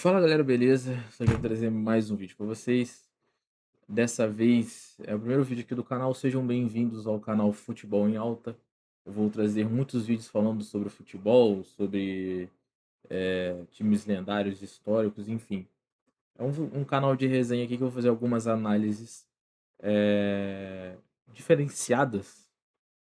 Fala galera, beleza? Só quero trazer mais um vídeo para vocês. Dessa vez é o primeiro vídeo aqui do canal. Sejam bem-vindos ao canal Futebol em Alta. Eu vou trazer muitos vídeos falando sobre futebol, sobre times lendários, históricos, enfim. É um canal de resenha aqui que eu vou fazer algumas análises eh, diferenciadas,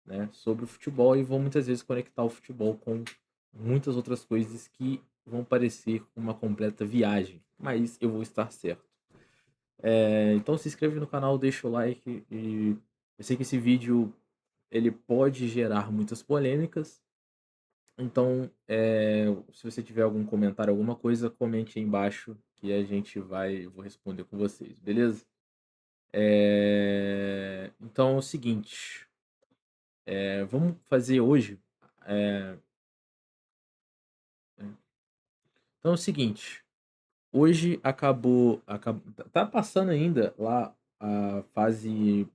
né, sobre o futebol e vou muitas vezes conectar o futebol com muitas outras coisas que vão parecer uma completa viagem, mas eu vou estar certo. Então se inscreve no canal, deixa o like e eu sei que esse vídeo ele pode gerar muitas polêmicas, então se você tiver algum comentário, alguma coisa, comente aí embaixo que eu vou responder com vocês, beleza? Então é o seguinte, vamos fazer hoje. eh, então é o seguinte, hoje tá passando ainda lá a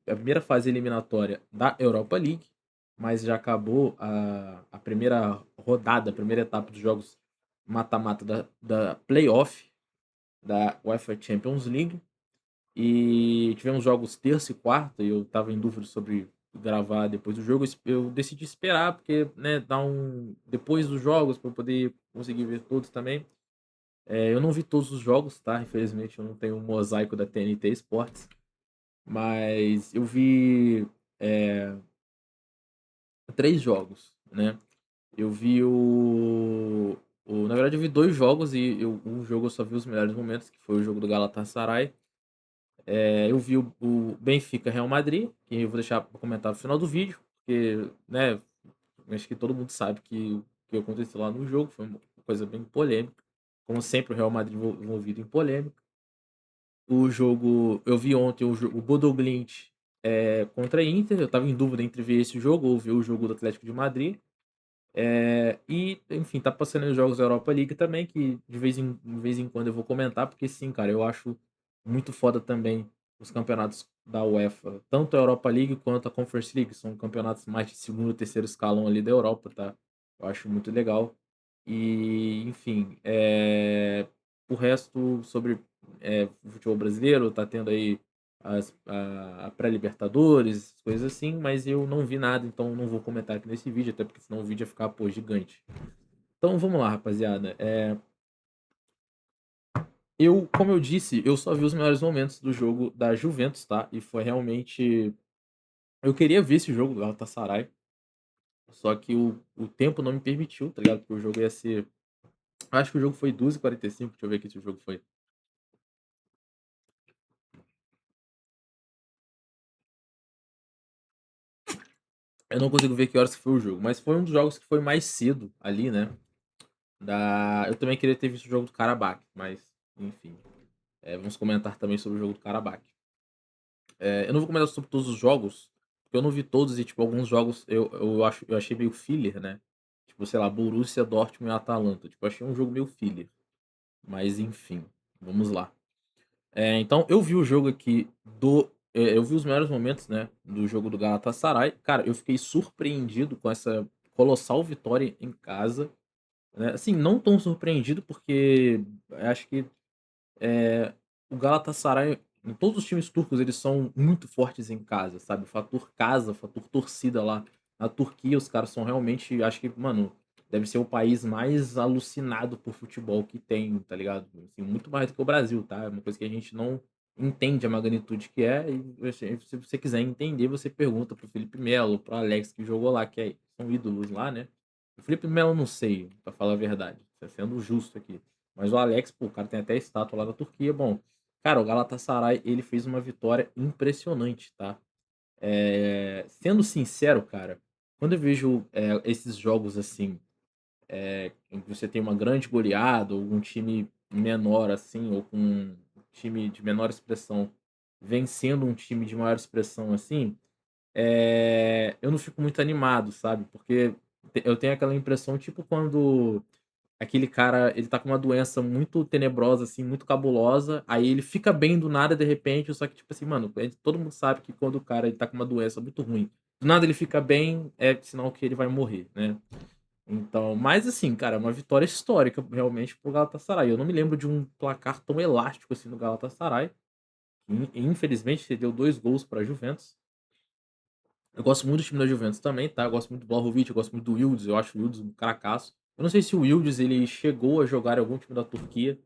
primeira fase eliminatória da Europa League, mas já acabou a primeira rodada, a primeira etapa dos jogos mata-mata da playoff da UEFA Champions League. E tivemos jogos terça e quarta, e eu estava em dúvida sobre gravar depois do jogo. Eu decidi esperar, porque, né, dar depois dos jogos para eu poder conseguir ver todos também. Eu não vi todos os jogos, tá? Infelizmente eu não tenho o mosaico da TNT Sports, mas eu vi eh, 3 jogos, né. Eu vi na verdade eu vi 2 jogos e um jogo eu só vi os melhores momentos, que foi o jogo do Galatasaray. Eu vi o Benfica Real Madrid, que eu vou deixar pra comentar no final do vídeo, porque, né, acho que todo mundo sabe que o que aconteceu lá no jogo foi uma coisa bem polêmica, como sempre o Real Madrid envolvido em polêmica. O jogo eu vi ontem o Bodo Glimt, contra a Inter. Eu estava em dúvida entre ver esse jogo ou ver o jogo do Atlético de Madrid. E, enfim, tá passando aí os jogos da Europa League também, que de vez em quando eu vou comentar, porque sim, cara, eu acho muito foda também os campeonatos da UEFA, tanto a Europa League quanto a Conference League, são campeonatos mais de segundo e terceiro escalão ali da Europa, tá? Eu acho muito legal. E, enfim, o resto sobre o futebol brasileiro, tá tendo aí a pré-Libertadores, coisas assim, mas eu não vi nada, então não vou comentar aqui nesse vídeo, até porque senão o vídeo ia ficar, pô, gigante. Então vamos lá, rapaziada. Como eu disse, eu só vi os melhores momentos do jogo da Juventus, tá? E foi realmente. Eu queria ver esse jogo do Galatasaray, só que o tempo não me permitiu, tá ligado? Porque o jogo ia ser. Acho que o jogo foi 2h45, deixa eu ver aqui se o jogo foi. Eu não consigo ver que horas que foi o jogo, mas foi um dos jogos que foi mais cedo ali, né? Eu também queria ter visto o jogo do Karabakh, mas enfim. Vamos comentar também sobre o jogo do Karabakh. Eu não vou comentar sobre todos os jogos, porque eu não vi todos e, tipo, alguns jogos eu achei meio filler, né? Tipo, sei lá, Borussia, Dortmund e Atalanta. Tipo, eu achei um jogo meio filler. Mas enfim, vamos lá. Então eu vi o jogo aqui eu vi os melhores momentos, né, do jogo do Galatasaray. Cara, eu fiquei surpreendido com essa colossal vitória em casa, né? Assim, não tão surpreendido, porque acho que o Galatasaray, todos os times turcos, eles são muito fortes em casa, sabe? O fator casa, o fator torcida lá na Turquia, os caras são realmente, acho que, mano, deve ser o país mais alucinado por futebol que tem, tá ligado? Assim, muito mais do que o Brasil, tá? É uma coisa que a gente não entende a magnitude que é. E assim, se você quiser entender, você pergunta pro Felipe Melo, pro Alex que jogou lá, são ídolos lá, né? O Felipe Melo eu não sei, pra falar a verdade, sendo justo aqui. Mas o Alex, pô, o cara tem até estátua lá da Turquia. Bom, cara, o Galatasaray, ele fez uma vitória impressionante, tá? Sendo sincero, cara, quando eu vejo esses jogos assim, em que você tem uma grande goleada, ou um time menor assim, ou com um time de menor expressão vencendo um time de maior expressão assim, eu não fico muito animado, sabe? Porque eu tenho aquela impressão, tipo, quando aquele cara, ele tá com uma doença muito tenebrosa, assim, muito cabulosa, aí ele fica bem do nada, de repente, só que, tipo assim, mano, todo mundo sabe que quando o cara ele tá com uma doença muito ruim, do nada ele fica bem, é sinal que ele vai morrer, né. Então, mas assim, cara, é uma vitória histórica realmente pro Galatasaray. Eu não me lembro de um placar tão elástico assim no Galatasaray. Infelizmente, cedeu 2 gols pra Juventus. Eu gosto muito do time da Juventus também, tá? Eu gosto muito do Vlahovic, eu gosto muito do Yıldız, eu acho o Yıldız um cracaço. Eu não sei se o Yıldız ele chegou a jogar em algum time da Turquia,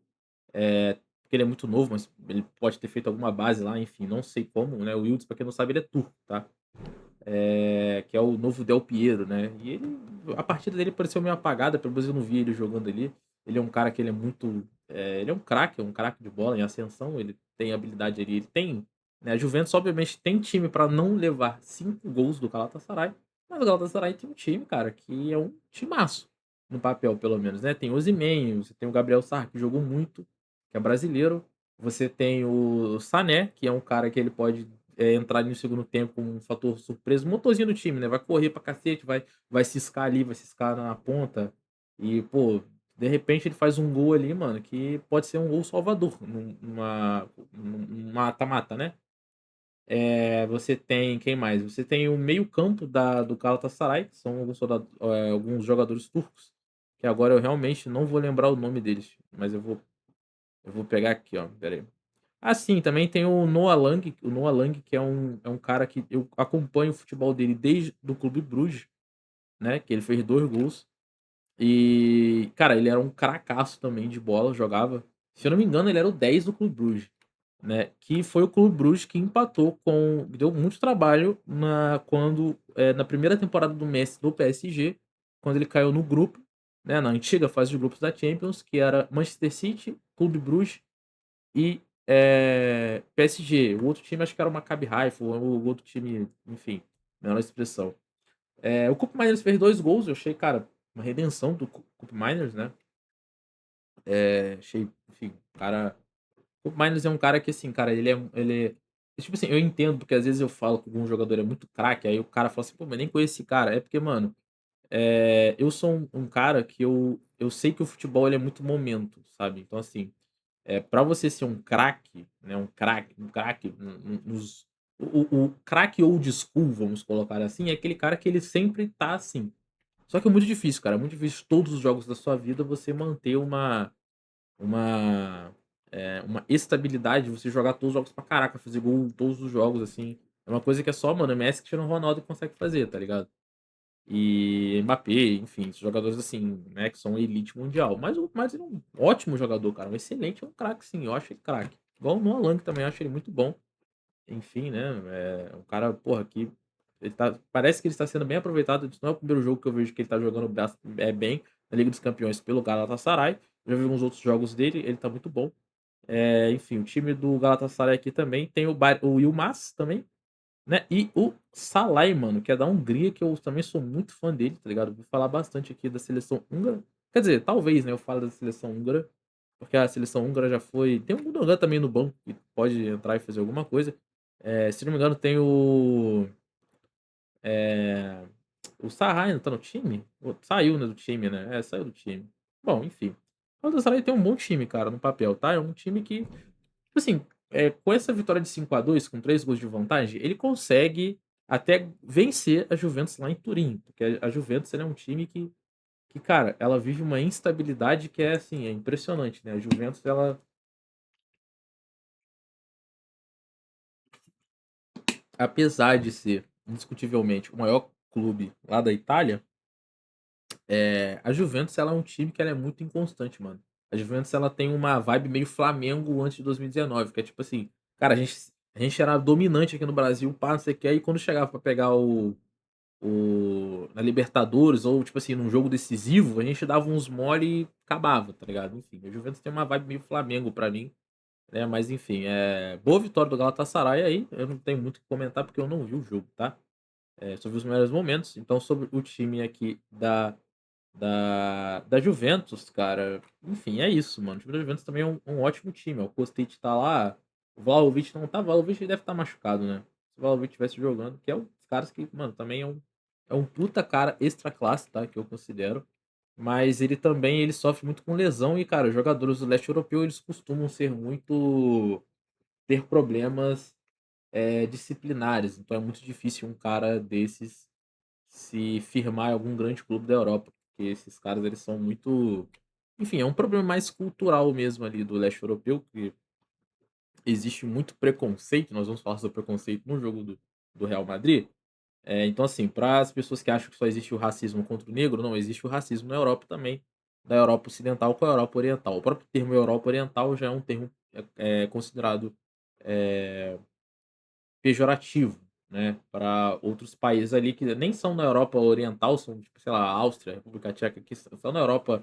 porque ele é muito novo, mas ele pode ter feito alguma base lá, enfim, não sei como, né? O Yıldız, pra quem não sabe, ele é turco, tá? Que é o novo Del Piero, né? E ele, a partida dele pareceu meio apagada, pelo menos eu não vi ele jogando ali. Ele é um cara que ele é muito. Ele é um craque de bola em ascensão, ele tem habilidade ali, ele tem. Né, a Juventus, obviamente, tem time para não levar 5 gols do Galatasaray, mas o Galatasaray tem um time, cara, que é um timaço, no papel, pelo menos, né? Tem o Osimhen, você tem o Gabriel Sar, que jogou muito, que é brasileiro, você tem o Sané, que é um cara que ele pode entrar ali no segundo tempo com um fator surpresa, o motorzinho do time, né? Vai correr pra cacete, vai ciscar ali, vai ciscar na ponta. E, pô, de repente ele faz um gol ali, mano, que pode ser um gol salvador num mata-mata, né? Você tem quem mais? Você tem o meio-campo do Galatasaray, que são alguns jogadores turcos, que agora eu realmente não vou lembrar o nome deles, mas eu vou pegar aqui, ó. Pera aí. Ah, sim, também tem o Noah Lang, que é um cara que eu acompanho o futebol dele desde do Clube Bruges, né, que ele fez 2 gols. E, cara, ele era um cracaço também de bola, jogava, se eu não me engano, ele era o 10 do Clube Bruges, né, que foi o Clube Bruges que empatou deu muito trabalho na primeira temporada do Messi no PSG, quando ele caiu no grupo, né, na antiga fase de grupos da Champions, que era Manchester City, Clube Bruges e, PSG. O outro time acho que era o Maccabi Haifa, ou o outro time, enfim, menor expressão. O Koop Miners fez 2 gols, eu achei, cara, uma redenção do Koop Miners, né. Achei, enfim, o cara o Koop Miners é um cara que, assim, cara, tipo assim, eu entendo, porque às vezes eu falo que algum jogador é muito craque, aí o cara fala assim: "Pô, mas nem conheço esse cara". É porque, mano, eu sou um cara que eu sei que o futebol ele é muito momento, sabe. Então, assim, pra você ser um craque, né, um craque nos o craque old school, vamos colocar assim, é aquele cara que ele sempre tá assim. Só que é muito difícil, cara, é muito difícil todos os jogos da sua vida você manter uma, uma estabilidade, você jogar todos os jogos pra caraca, fazer gol em todos os jogos, assim. É uma coisa que é só, mano, Messi, Cristiano Ronaldo consegue fazer, tá ligado? E Mbappé, enfim, esses jogadores assim, né, que são elite mundial. Mas ele é um ótimo jogador, cara, um excelente, é um craque sim, eu acho ele craque. Igual o Noah Lang também, eu acho ele muito bom. Enfim, né, é um cara, porra, que parece que ele está sendo bem aproveitado, isso não é o primeiro jogo que eu vejo que ele tá jogando bem na Liga dos Campeões pelo Galatasaray, já vi uns outros jogos dele, ele tá muito bom. Enfim, o time do Galatasaray aqui também tem o Yilmaz também, né, e o Salai, mano, que é da Hungria, que eu também sou muito fã dele, tá ligado? Vou falar bastante aqui da seleção húngara. Quer dizer, talvez, né, eu falo da seleção húngara, porque a seleção húngara já foi. Tem o Gundogan também no banco, que pode entrar e fazer alguma coisa. Se não me engano, tem eh, o Sarrai não tá no time? Saiu, né, do time, né? Saiu do time. Bom, enfim. O Galatasaray tem um bom time, cara, no papel, tá? É um time que tipo assim, com essa vitória de 5-2 com 3 gols de vantagem, ele consegue até vencer a Juventus lá em Turim, porque a Juventus ela é um time que, cara, ela vive uma instabilidade que é, assim, é impressionante, né. A Juventus ela, apesar de ser indiscutivelmente o maior clube lá da Itália, a Juventus ela é um time que ela é muito inconstante, mano. A Juventus ela tem uma vibe meio Flamengo antes de 2019, que é tipo assim, cara, a gente era dominante aqui no Brasil, pá, não sei o quê, aí quando chegava pra pegar na Libertadores ou, tipo assim, num jogo decisivo, a gente dava uns mole e acabava, tá ligado? Enfim, a Juventus tem uma vibe meio Flamengo pra mim, né? Mas enfim, boa vitória do Galatasaray aí. Eu não tenho muito o que comentar porque eu não vi o jogo, tá? Só vi os melhores momentos. Então, sobre o time aqui da Juventus, cara, enfim, é isso, mano. O time da Juventus também é um ótimo time. Ó. O Kostic tá lá, o Vlahovic não tá. O Vlahovic deve estar machucado, né? Se o Vlahovic estivesse jogando, que é um dos caras que, mano, também é um puta cara extra classe, tá? Que eu considero. Mas ele sofre muito com lesão e, cara, os jogadores do leste europeu, eles costumam ser muito ter problemas disciplinares. Então é muito difícil um cara desses se firmar em algum grande clube da Europa. porque esses caras eles são muito, enfim, é um problema mais cultural mesmo ali do leste europeu, que existe muito preconceito, nós vamos falar sobre preconceito no jogo do Real Madrid. Então assim, para as pessoas que acham que só existe o racismo contra o negro, não, existe o racismo na Europa também, da Europa ocidental com a Europa oriental. O próprio termo Europa oriental já é um termo, considerado, eh pejorativo, né, para outros países ali que nem são na Europa Oriental, são tipo, sei lá, Áustria, República Tcheca, que são na Europa,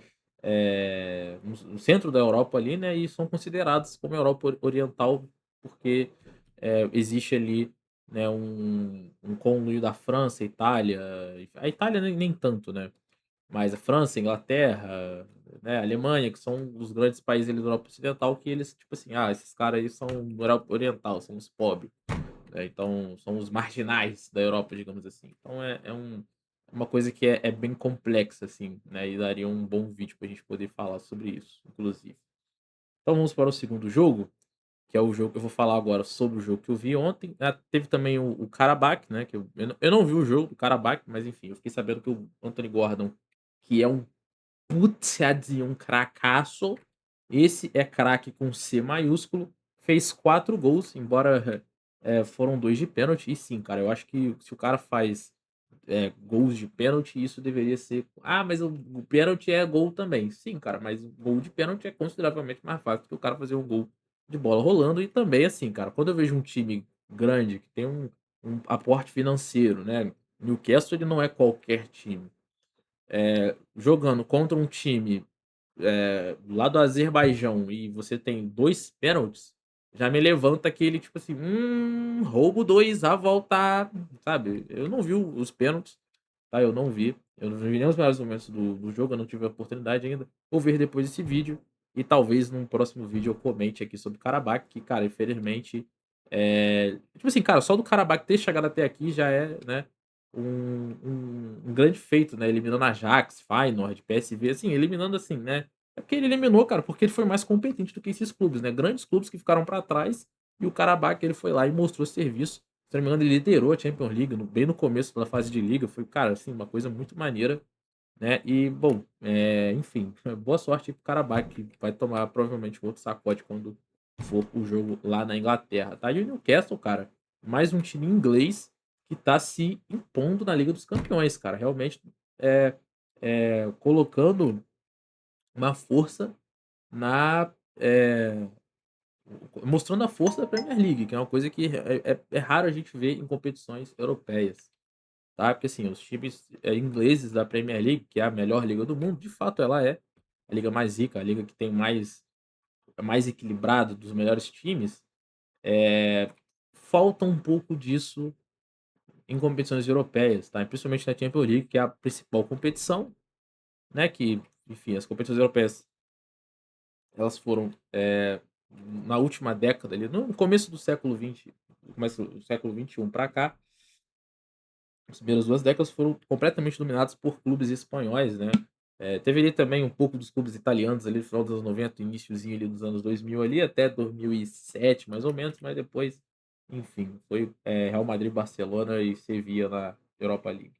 no centro da Europa ali, né, e são considerados como Europa Oriental, porque, existe ali, né, um conluio da França, Itália, a Itália nem tanto, né, mas a França, Inglaterra, né, Alemanha, que são os grandes países ali da Europa Ocidental, que eles, tipo assim: "Ah, esses caras aí são Europa Oriental, são os pobres". Então são os marginais da Europa, digamos assim. Então uma coisa que é bem complexa, assim, né, e daria um bom vídeo pra gente poder falar sobre isso, inclusive. Então vamos para o segundo jogo, que é o jogo que eu vou falar agora sobre o jogo que eu vi ontem. Teve também o Karabakh, né, que eu não vi o jogo do Karabakh, mas enfim, eu fiquei sabendo que o Anthony Gordon, que é um puta de um cracaço, esse é craque com C maiúsculo, fez 4 gols, embora, foram 2 de pênalti. E sim, cara, eu acho que se o cara faz, gols de pênalti, isso deveria ser: "Ah, mas o pênalti é gol também". Sim, cara, mas o gol de pênalti é consideravelmente mais fácil do que o cara fazer um gol de bola rolando. E também, assim, cara, quando eu vejo um time grande que tem um aporte financeiro, né, Newcastle ele não é qualquer time, jogando contra um time, lá do Azerbaijão, e você tem 2 pênaltis, já me levanta aquele tipo assim: roubo 2 a voltar", sabe. Eu não vi os pênaltis, tá, eu não vi nem os melhores momentos do jogo, eu não tive a oportunidade ainda. Vou ver depois desse vídeo e talvez num próximo vídeo eu comente aqui sobre o Karabakh, que, cara, infelizmente, tipo assim, cara, só do Karabakh ter chegado até aqui já é, né, um grande feito, né, eliminando Ajax, Feyenoord, PSV, assim, eliminando assim, né, é porque ele eliminou, cara, porque ele foi mais competente do que esses clubes, né, grandes clubes que ficaram pra trás, e o Karabakh ele foi lá e mostrou serviço. Se não me engano, ele liderou a Champions League bem no começo da fase de liga. Foi, cara, assim, uma coisa muito maneira, né? E, bom, enfim, boa sorte aí pro Karabakh, que vai tomar provavelmente outro sacode quando for o jogo lá na Inglaterra, tá? E o Newcastle, cara, mais um time inglês que tá se impondo na Liga dos Campeões, cara. Realmente é, colocando uma força na. Mostrando a força da Premier League, que é uma coisa que é raro a gente ver em competições europeias, tá? Porque assim, os times, ingleses da Premier League, que é a melhor liga do mundo, de fato ela é a liga mais rica, a liga que tem mais equilibrado dos melhores times, falta um pouco disso em competições europeias, tá? Principalmente na Champions League, que é a principal competição, né, que, enfim, as competições europeias, elas foram, na última década ali, no começo do século XX, começo do século XXI para cá, as primeiras 2 décadas foram completamente dominadas por clubes espanhóis, né. Teve ali também um pouco dos clubes italianos ali no final dos anos 90, iniciozinho ali dos anos 2000 ali, até 2007 mais ou menos, mas depois, enfim, foi, Real Madrid, Barcelona e Sevilla na Europa League.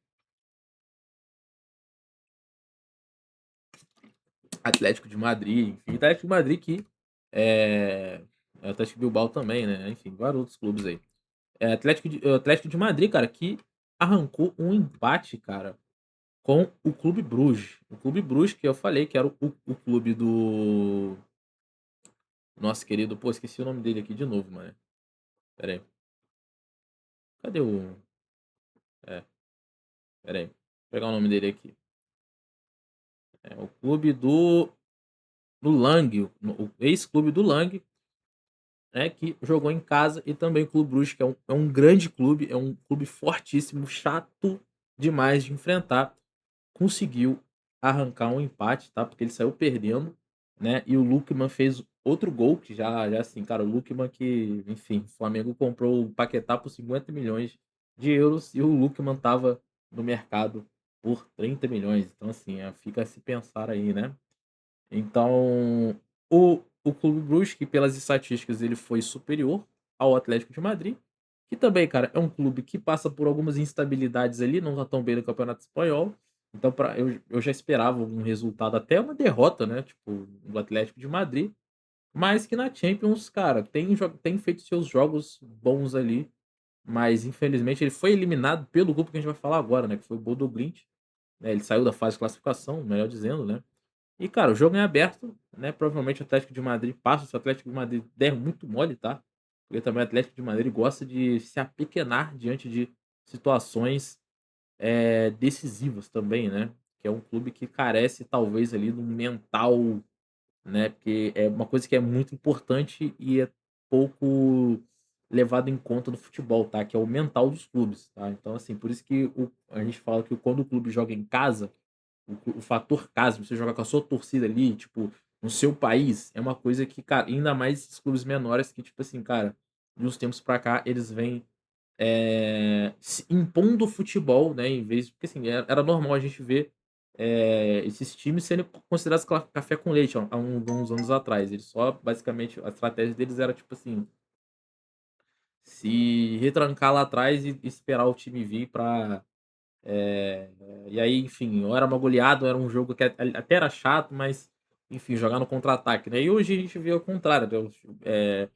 Atlético de Madrid, enfim, Atlético de Madrid que, eh, Atlético Bilbao também, né, enfim, vários outros clubes aí. Atlético de Madrid, cara, que arrancou um empate, cara, com o Clube Bruges. O Clube Bruges que eu falei que era o clube do nosso querido, pô, esqueci o nome dele aqui de novo, mano. Espera aí. Cadê o é, espera aí. Vou pegar o nome dele aqui. É o clube do Lang, o ex-clube do Lang, né, que jogou em casa, e também o Clube Bruges, que é um grande clube, é um clube fortíssimo, chato demais de enfrentar. Conseguiu arrancar um empate, tá, porque ele saiu perdendo, né, e o Lookman fez outro gol, que já assim, cara, o Lookman que, enfim, o Flamengo comprou o Paquetá por 50 milhões de euros e o Lookman estava no mercado por 30 milhões. Então assim, fica a se pensar aí, né. Então, o Clube Bruges, que pelas estatísticas ele foi superior ao Atlético de Madrid, que também, cara, é um clube que passa por algumas instabilidades ali, não tá tão bem no Campeonato Espanhol, Então eu já esperava um resultado, até uma derrota, né, tipo, do Atlético de Madrid, mas que na Champions, cara, tem feito seus jogos bons ali, mas infelizmente ele foi eliminado pelo grupo que a gente vai falar agora, né, que foi o Bodo Glimt, né, ele saiu da fase de classificação, melhor dizendo, né. E cara, o jogo é aberto, né, provavelmente o Atlético de Madrid passa, se o Atlético de Madrid der muito mole, tá, porque também o Atlético de Madrid gosta de se apequenar diante de situações, decisivas também, né, que é um clube que carece talvez ali do mental, né, porque é uma coisa que é muito importante e é pouco levado em conta no futebol, tá, que é o mental dos clubes, tá. Então, assim, por isso que a gente fala que quando o clube joga em casa, o fator casa, você jogar com a sua torcida ali, tipo, no seu país, é uma coisa que, cara, ainda mais esses clubes menores que, tipo assim, cara, de uns tempos pra cá, eles vêm, se impondo o futebol, né, em vez porque assim, era normal a gente ver, esses times sendo considerados café com leite há uns anos atrás. Eles só basicamente a estratégia deles era tipo assim, se retrancar lá atrás e esperar o time vir pra, eh, e aí, enfim, ou era uma goleada ou era um jogo que até era chato, mas, enfim, jogar no contra-ataque, né. E hoje a gente vê o contrário, né,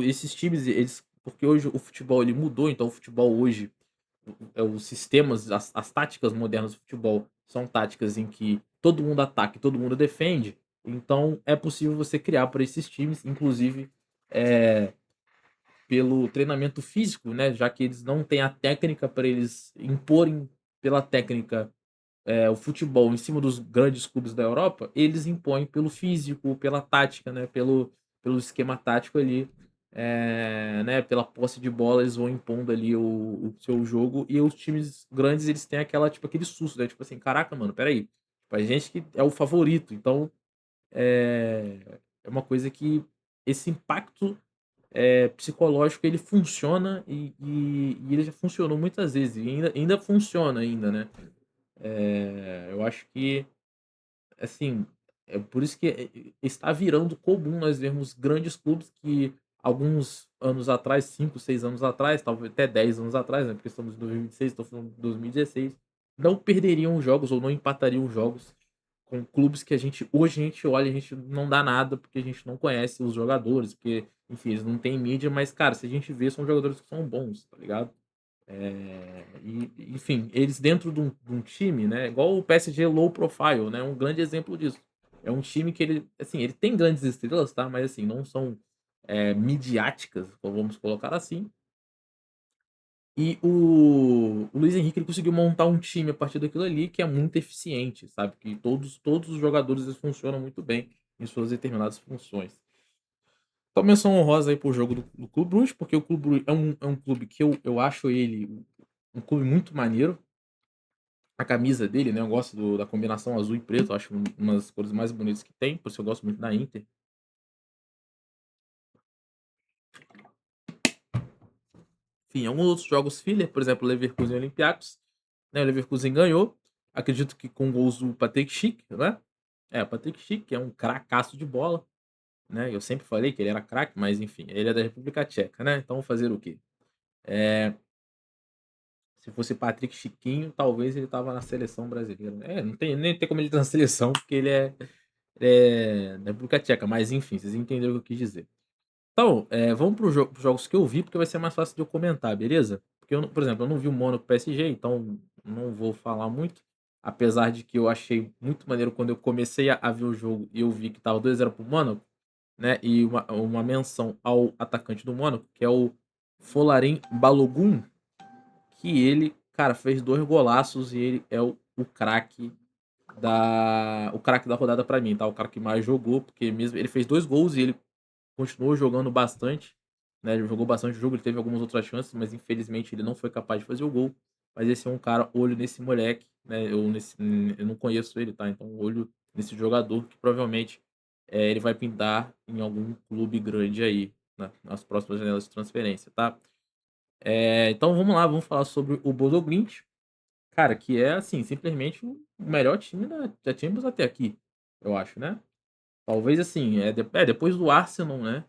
esses times, eles porque hoje o futebol ele mudou, então o futebol hoje os sistemas, as táticas modernas do futebol são táticas em que todo mundo ataca e todo mundo defende, então é possível você criar para esses times, inclusive, eh, pelo treinamento físico, né, já que eles não têm a técnica para eles imporem pela técnica, o futebol em cima dos grandes clubes da Europa, eles impõem pelo físico, pela tática, né, pelo esquema tático ali, né, pela posse de bola, eles vão impondo ali o seu jogo e os times grandes eles têm aquela tipo aquele susto, né, tipo assim: "Caraca mano, espera aí, tipo, a gente que é o favorito", então, é uma coisa que esse impacto, psicológico ele funciona e ele já funcionou muitas vezes e ainda funciona ainda, né. Eu acho que, assim, é por isso que, está virando comum nós vermos grandes clubes que alguns anos atrás, 5 6 anos atrás, talvez até 10 anos atrás, né, porque estamos em 2026, estou falando de 2016, não perderiam jogos ou não empatariam jogos com clubes que a gente olha e a gente não dá nada, porque a gente não conhece os jogadores, porque, enfim, eles não têm mídia, mas, cara, se a gente vê, são jogadores que são bons, tá ligado? Enfim, eles dentro de um time, né, igual o PSG low profile, né, um grande exemplo disso. É um time que ele, assim, ele tem grandes estrelas, tá, mas assim, não são, midiáticas, vamos colocar assim. E o Luiz Henrique ele conseguiu montar um time a partir daquilo ali que é muito eficiente, sabe, que todos os jogadores eles funcionam muito bem em suas determinadas funções. Só menção honrosa aí para o jogo do Clube Brugge, porque o Clube Brugge é um clube que eu acho ele um clube muito maneiro. A camisa dele, né, eu gosto da combinação azul e preto, eu acho uma das cores mais bonitas que tem, por isso eu gosto muito da Inter. Enfim, alguns outros jogos filler, por exemplo, Leverkusen e Olympiacos, né, o Leverkusen ganhou, acredito que com gols do Patrick Schick, né. É, o Patrick Schick, que é um cracaço de bola, né, eu sempre falei que ele era craque, mas enfim, ele é da República Tcheca, né, então fazer o quê? Eh, Se fosse Patrick Chiquinho, talvez ele estava na seleção brasileira. Não tem nem tem como ele estar na seleção, porque ele é da República Tcheca, mas enfim, vocês entenderam o que eu quis dizer. Então, vamos para os jogos que eu vi, porque vai ser mais fácil de eu comentar, beleza? Porque eu não por exemplo, eu não vi o Mônaco PSG, então não vou falar muito, apesar de que eu achei muito maneiro quando eu comecei a ver o jogo e eu vi que estava 2-0 para o Mônaco, né, e uma menção ao atacante do Mônaco, que é o Folarin Balogun, que ele, cara, fez 2 golaços e ele é o craque da rodada pra mim, tá, o cara que mais jogou, porque mesmo ele fez 2 gols e ele continuou jogando bastante, né, ele jogou bastante o jogo, ele teve algumas outras chances, mas infelizmente ele não foi capaz de fazer o gol. Mas esse é um cara, olho nesse moleque, né, eu não conheço ele, tá, então olho nesse jogador que provavelmente, ele vai pintar em algum clube grande aí, nas próximas janelas de transferência, tá. Então vamos lá, vamos falar sobre o Bodo Glimt, cara, que é, assim, simplesmente o melhor time da Champions até aqui, eu acho, né. Talvez, assim, depois do Arsenal, né,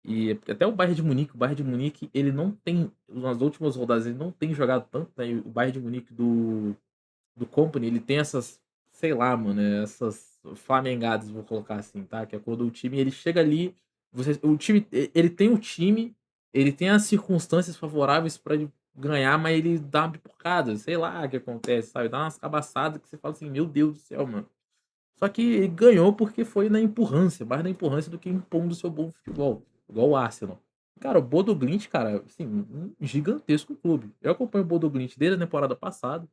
e até o Bayern de Munique, ele não tem nas últimas rodadas, ele não tem jogado tanto, né, e o Bayern de Munique do Company, ele tem essas, sei lá, mano, essas flamengadas, vou colocar assim, tá? Que é quando o time ele chega ali, o time, ele tem o time, ele tem as circunstâncias favoráveis pra ele ganhar, mas ele dá uma pipocada, sei lá o que acontece, sabe? Dá umas cabaçadas que você fala assim, meu Deus do céu, mano. Só que ele ganhou porque foi na empurrância, mais na empurrância do que impondo o seu bom futebol, igual o Arsenal. Cara, o Bodo Glimt, cara, assim, um gigantesco clube. Eu acompanho o Bodo Glimt desde a temporada passada,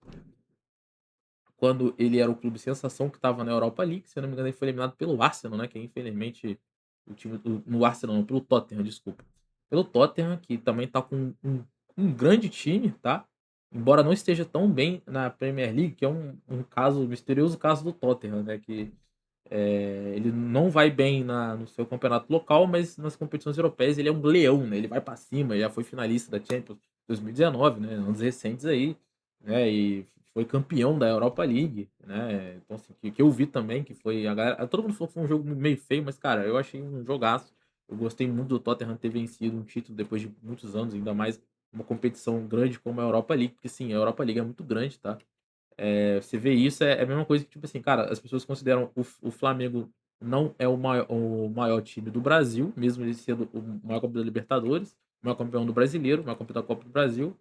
quando ele era o clube sensação que estava na Europa League, se eu não me engano, ele foi eliminado pelo Arsenal, né? Que infelizmente o time no Arsenal, não, pelo Tottenham, desculpa. Pelo Tottenham, que também tá com um grande time, tá? Embora não esteja tão bem na Premier League, que é um caso, misterioso caso do Tottenham, né? Que ele não vai bem no seu campeonato local, mas nas competições europeias ele é um leão, né? Ele vai para cima, já foi finalista da Champions 2019, né? Anos recentes aí, né? E foi campeão da Europa League, né? Então, assim, que eu vi também, que foi a galera. Todo mundo falou que foi um jogo meio feio, mas, cara, eu achei um jogaço. Eu gostei muito do Tottenham ter vencido um título depois de muitos anos, ainda mais uma competição grande como a Europa League, porque sim, a Europa League é muito grande, tá? Você vê isso, é a mesma coisa que, tipo assim, cara, as pessoas consideram o Flamengo não é o maior time do Brasil, mesmo ele sendo o maior campeão da Libertadores, o maior campeão do Brasileiro, o maior campeão da Copa do Brasil,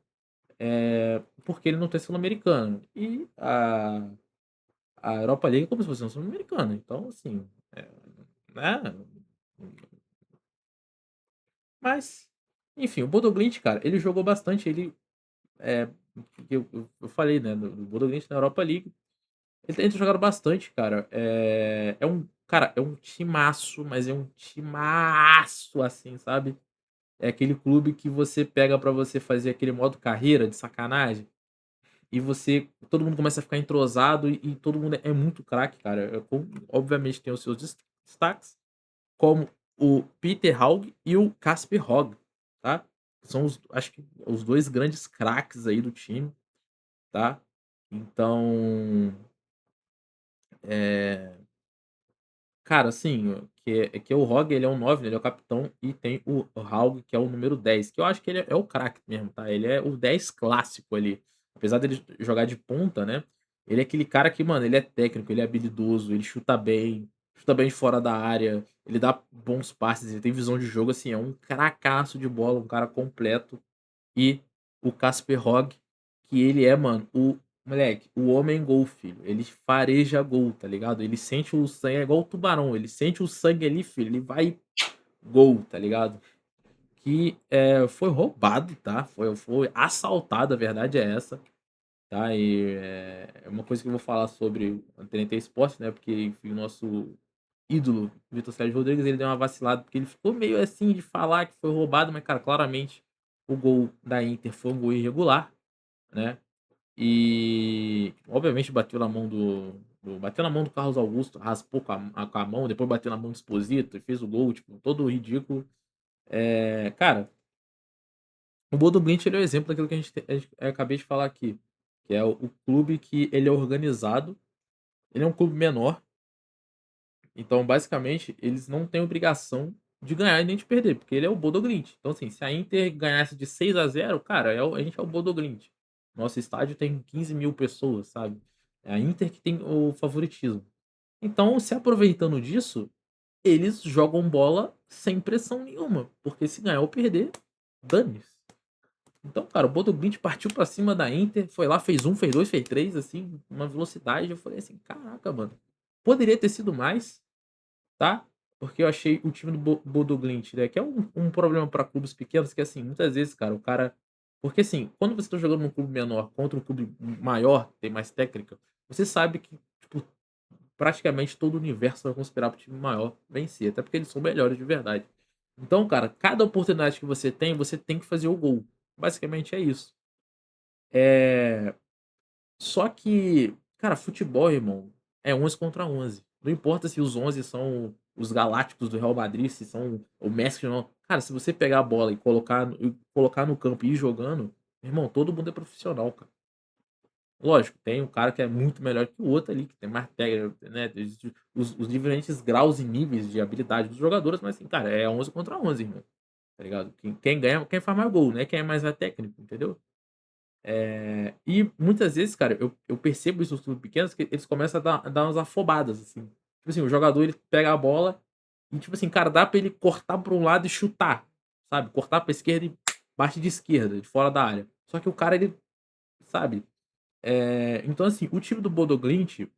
porque ele não tem Sul-Americano. E a Europa League é como se fosse um Sul-Americano. Então, assim, é, né? Mas, enfim, o Bodo Glimt, cara, ele jogou bastante, é, eu falei, né, do Bodo Glimt na Europa League. Eles jogaram bastante, cara. É um timaço, mas é um timaço, assim, sabe? É aquele clube que você pega pra você fazer aquele modo carreira de sacanagem e todo mundo começa a ficar entrosado e todo mundo é muito craque, cara. Obviamente tem os seus destaques, como o Peter Haug e o Casper Hogg, tá? São acho que os dois grandes craques aí do time, tá? Então, é, cara, assim, que o Rogue, ele é um 9, né, ele é o capitão, e tem o Haug, que é o número 10, que eu acho que ele é o craque mesmo, tá? Ele é o 10 clássico ali. Apesar dele jogar de ponta, né? Ele é aquele cara que, mano, ele é técnico, ele é habilidoso, ele chuta bem de fora da área, ele dá bons passes, ele tem visão de jogo, assim, é um cracaço de bola, um cara completo. E o Casper Hogg, que ele é, mano, moleque, o homem gol, filho. Ele fareja gol, tá ligado? Ele sente o sangue, é igual o tubarão. Ele sente o sangue ali, filho. Ele vai gol, tá ligado? Que foi roubado, tá? Foi assaltado, a verdade é essa, tá? E é uma coisa que eu vou falar sobre a TNT Esporte, né? Porque, enfim, o nosso ídolo, Vitor Sérgio Rodrigues, ele deu uma vacilada, porque ele ficou meio assim de falar que foi roubado, mas, cara, claramente o gol da Inter foi um gol irregular, né? E obviamente bateu na mão do Carlos Augusto, raspou com a mão, depois bateu na mão do Esposito e fez o gol, tipo, todo ridículo. Cara, o Bodo Glimt ele é o exemplo daquilo que acabei de falar aqui, que é o clube que ele é organizado, ele é um clube menor, então basicamente eles não têm obrigação de ganhar e nem de perder, porque ele é o Bodo Glimt. Então assim, se a Inter ganhasse de 6-0, cara, a gente é o Bodo Glimt. Nosso estádio tem 15 mil pessoas, sabe? É a Inter que tem o favoritismo. Então, se aproveitando disso, eles jogam bola sem pressão nenhuma, porque se ganhar ou perder, dane-se. Então, cara, o Bodo Glimt partiu pra cima da Inter, foi lá, fez um, fez dois, fez três, assim, uma velocidade. Eu falei assim, caraca, mano. Poderia ter sido mais, tá? Porque eu achei o time do Bodo Glimt, né, que é um problema pra clubes pequenos, que assim, muitas vezes, cara, o cara. Porque assim, quando você tá jogando num clube menor contra um clube maior, tem mais técnica, você sabe que, tipo, praticamente todo o universo vai conspirar pro time maior vencer, até porque eles são melhores de verdade. Então, cara, cada oportunidade que você tem que fazer o gol. Basicamente é isso. É... Só que, cara, futebol, irmão, é 11 contra 11. Não importa se os 11 são os galácticos do Real Madrid, se são o Messi ou não. Cara, se você pegar a bola e colocar no campo e ir jogando, irmão, todo mundo é profissional, cara. Lógico, tem um cara que é muito melhor que o outro ali, que tem mais técnica, né? Existe os diferentes graus e níveis de habilidade dos jogadores, mas assim, cara, é 11 contra 11, irmão. Tá ligado? Quem ganha, quem faz mais gol, né? Quem é mais técnico, entendeu? E muitas vezes, cara, eu percebo isso nos clubes pequenos, que eles começam a dar umas afobadas, assim. Tipo assim, o jogador ele pega a bola e, tipo assim, cara, dá pra ele cortar pra um lado e chutar, sabe? Cortar pra esquerda e bate de esquerda, de fora da área. Só que o cara, ele, sabe? Então, assim, o time do Bodo Glimt,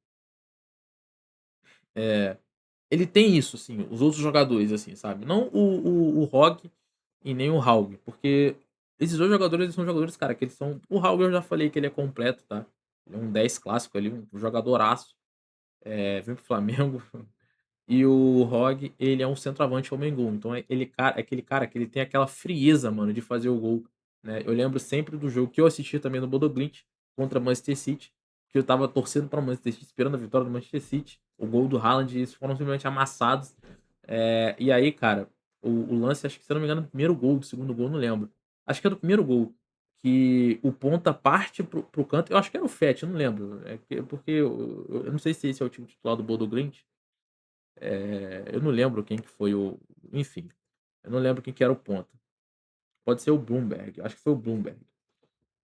ele tem isso, assim, os outros jogadores, assim, sabe? Não o Hog e nem o Haug, porque esses dois jogadores, eles são jogadores, cara, que eles são. O Haug eu já falei que ele é completo, tá? Ele é um 10 clássico ali, um jogadoraço. Vem pro Flamengo. E o Hog, ele é um centroavante homem gol. Então é aquele cara que ele tem aquela frieza, mano, de fazer o gol, né? Eu lembro sempre do jogo que eu assisti também no Bodo Glimt contra Manchester City, que eu tava torcendo para Manchester City, esperando a vitória do Manchester City. O gol do Haaland, eles foram simplesmente amassados. E aí, cara, o lance, acho que se eu não me engano, do primeiro gol, do segundo gol, não lembro. Acho que é do primeiro gol. Que o ponta parte pro canto. Eu acho que era o Fett, eu não lembro. Porque eu não sei se esse é o time titular do Bodo Glimt. Eu não lembro quem que foi o. Enfim, eu não lembro quem que era o ponta. Pode ser o Bloomberg, acho que foi o Bloomberg.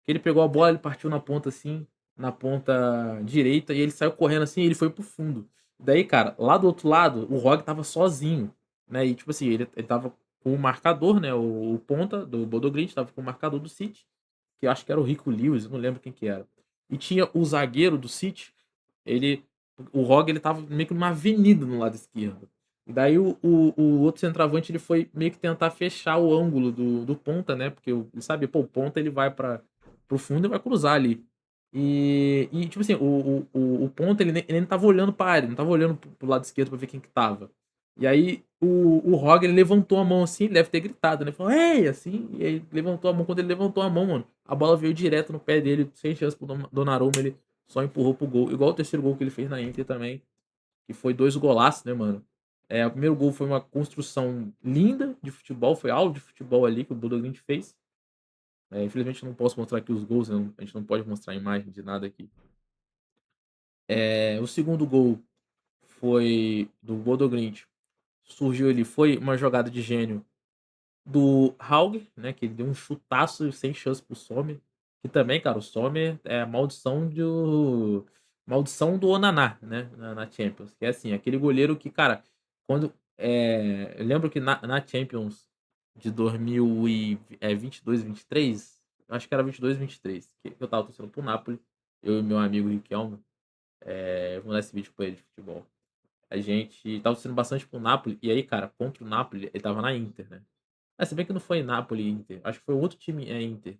Que ele pegou a bola, ele partiu na ponta assim, na ponta direita, e ele saiu correndo assim, e ele foi pro fundo. Daí, cara, lá do outro lado, o Rog tava sozinho, né? E tipo assim, ele tava com o marcador, né? O ponta do Bodogrit tava com o marcador do City, que eu acho que era o Rico Lewis, eu não lembro quem que era. E tinha o zagueiro do City, ele. O Rog ele tava meio que numa avenida no lado esquerdo. E daí o outro centroavante ele foi meio que tentar fechar o ângulo do ponta, né? Porque, sabe, pô, o ponta ele vai para pro fundo e vai cruzar ali. Tipo assim, o ponta ele não tava olhando pra área, não tava olhando pro lado esquerdo pra ver quem que tava. E aí o Roger ele levantou a mão assim, ele deve ter gritado, né? Falou, ei, assim, e aí levantou a mão. Quando ele levantou a mão, mano, a bola veio direto no pé dele, sem chance pro Donnarumma, ele só empurrou pro gol. Igual o terceiro gol que ele fez na Inter também, que foi dois golaços, né, mano? O primeiro gol foi uma construção linda de futebol, foi aula de futebol ali que o Bodo Glimt fez. Infelizmente eu não posso mostrar aqui os gols, né? A gente não pode mostrar a imagem de nada aqui. O segundo gol foi do Bodo Glimt. Surgiu ali, foi uma jogada de gênio do Haug, né? Que ele deu um chutaço sem chance pro Sommer. Que também, cara, o Sommer é a maldição do Onaná, né? Na Champions. Que é assim, aquele goleiro que, cara, quando. Eu lembro que na Champions de 2022, 23, acho que era 22, 23, que eu tava torcendo pro Napoli, eu e meu amigo Riquelme, eu vou mandar esse vídeo pra ele de futebol. A gente tava torcendo bastante pro Napoli, e aí, cara, contra o Napoli, ele tava na Inter, né? Se bem que não foi Napoli e Inter. Acho que foi outro time Inter.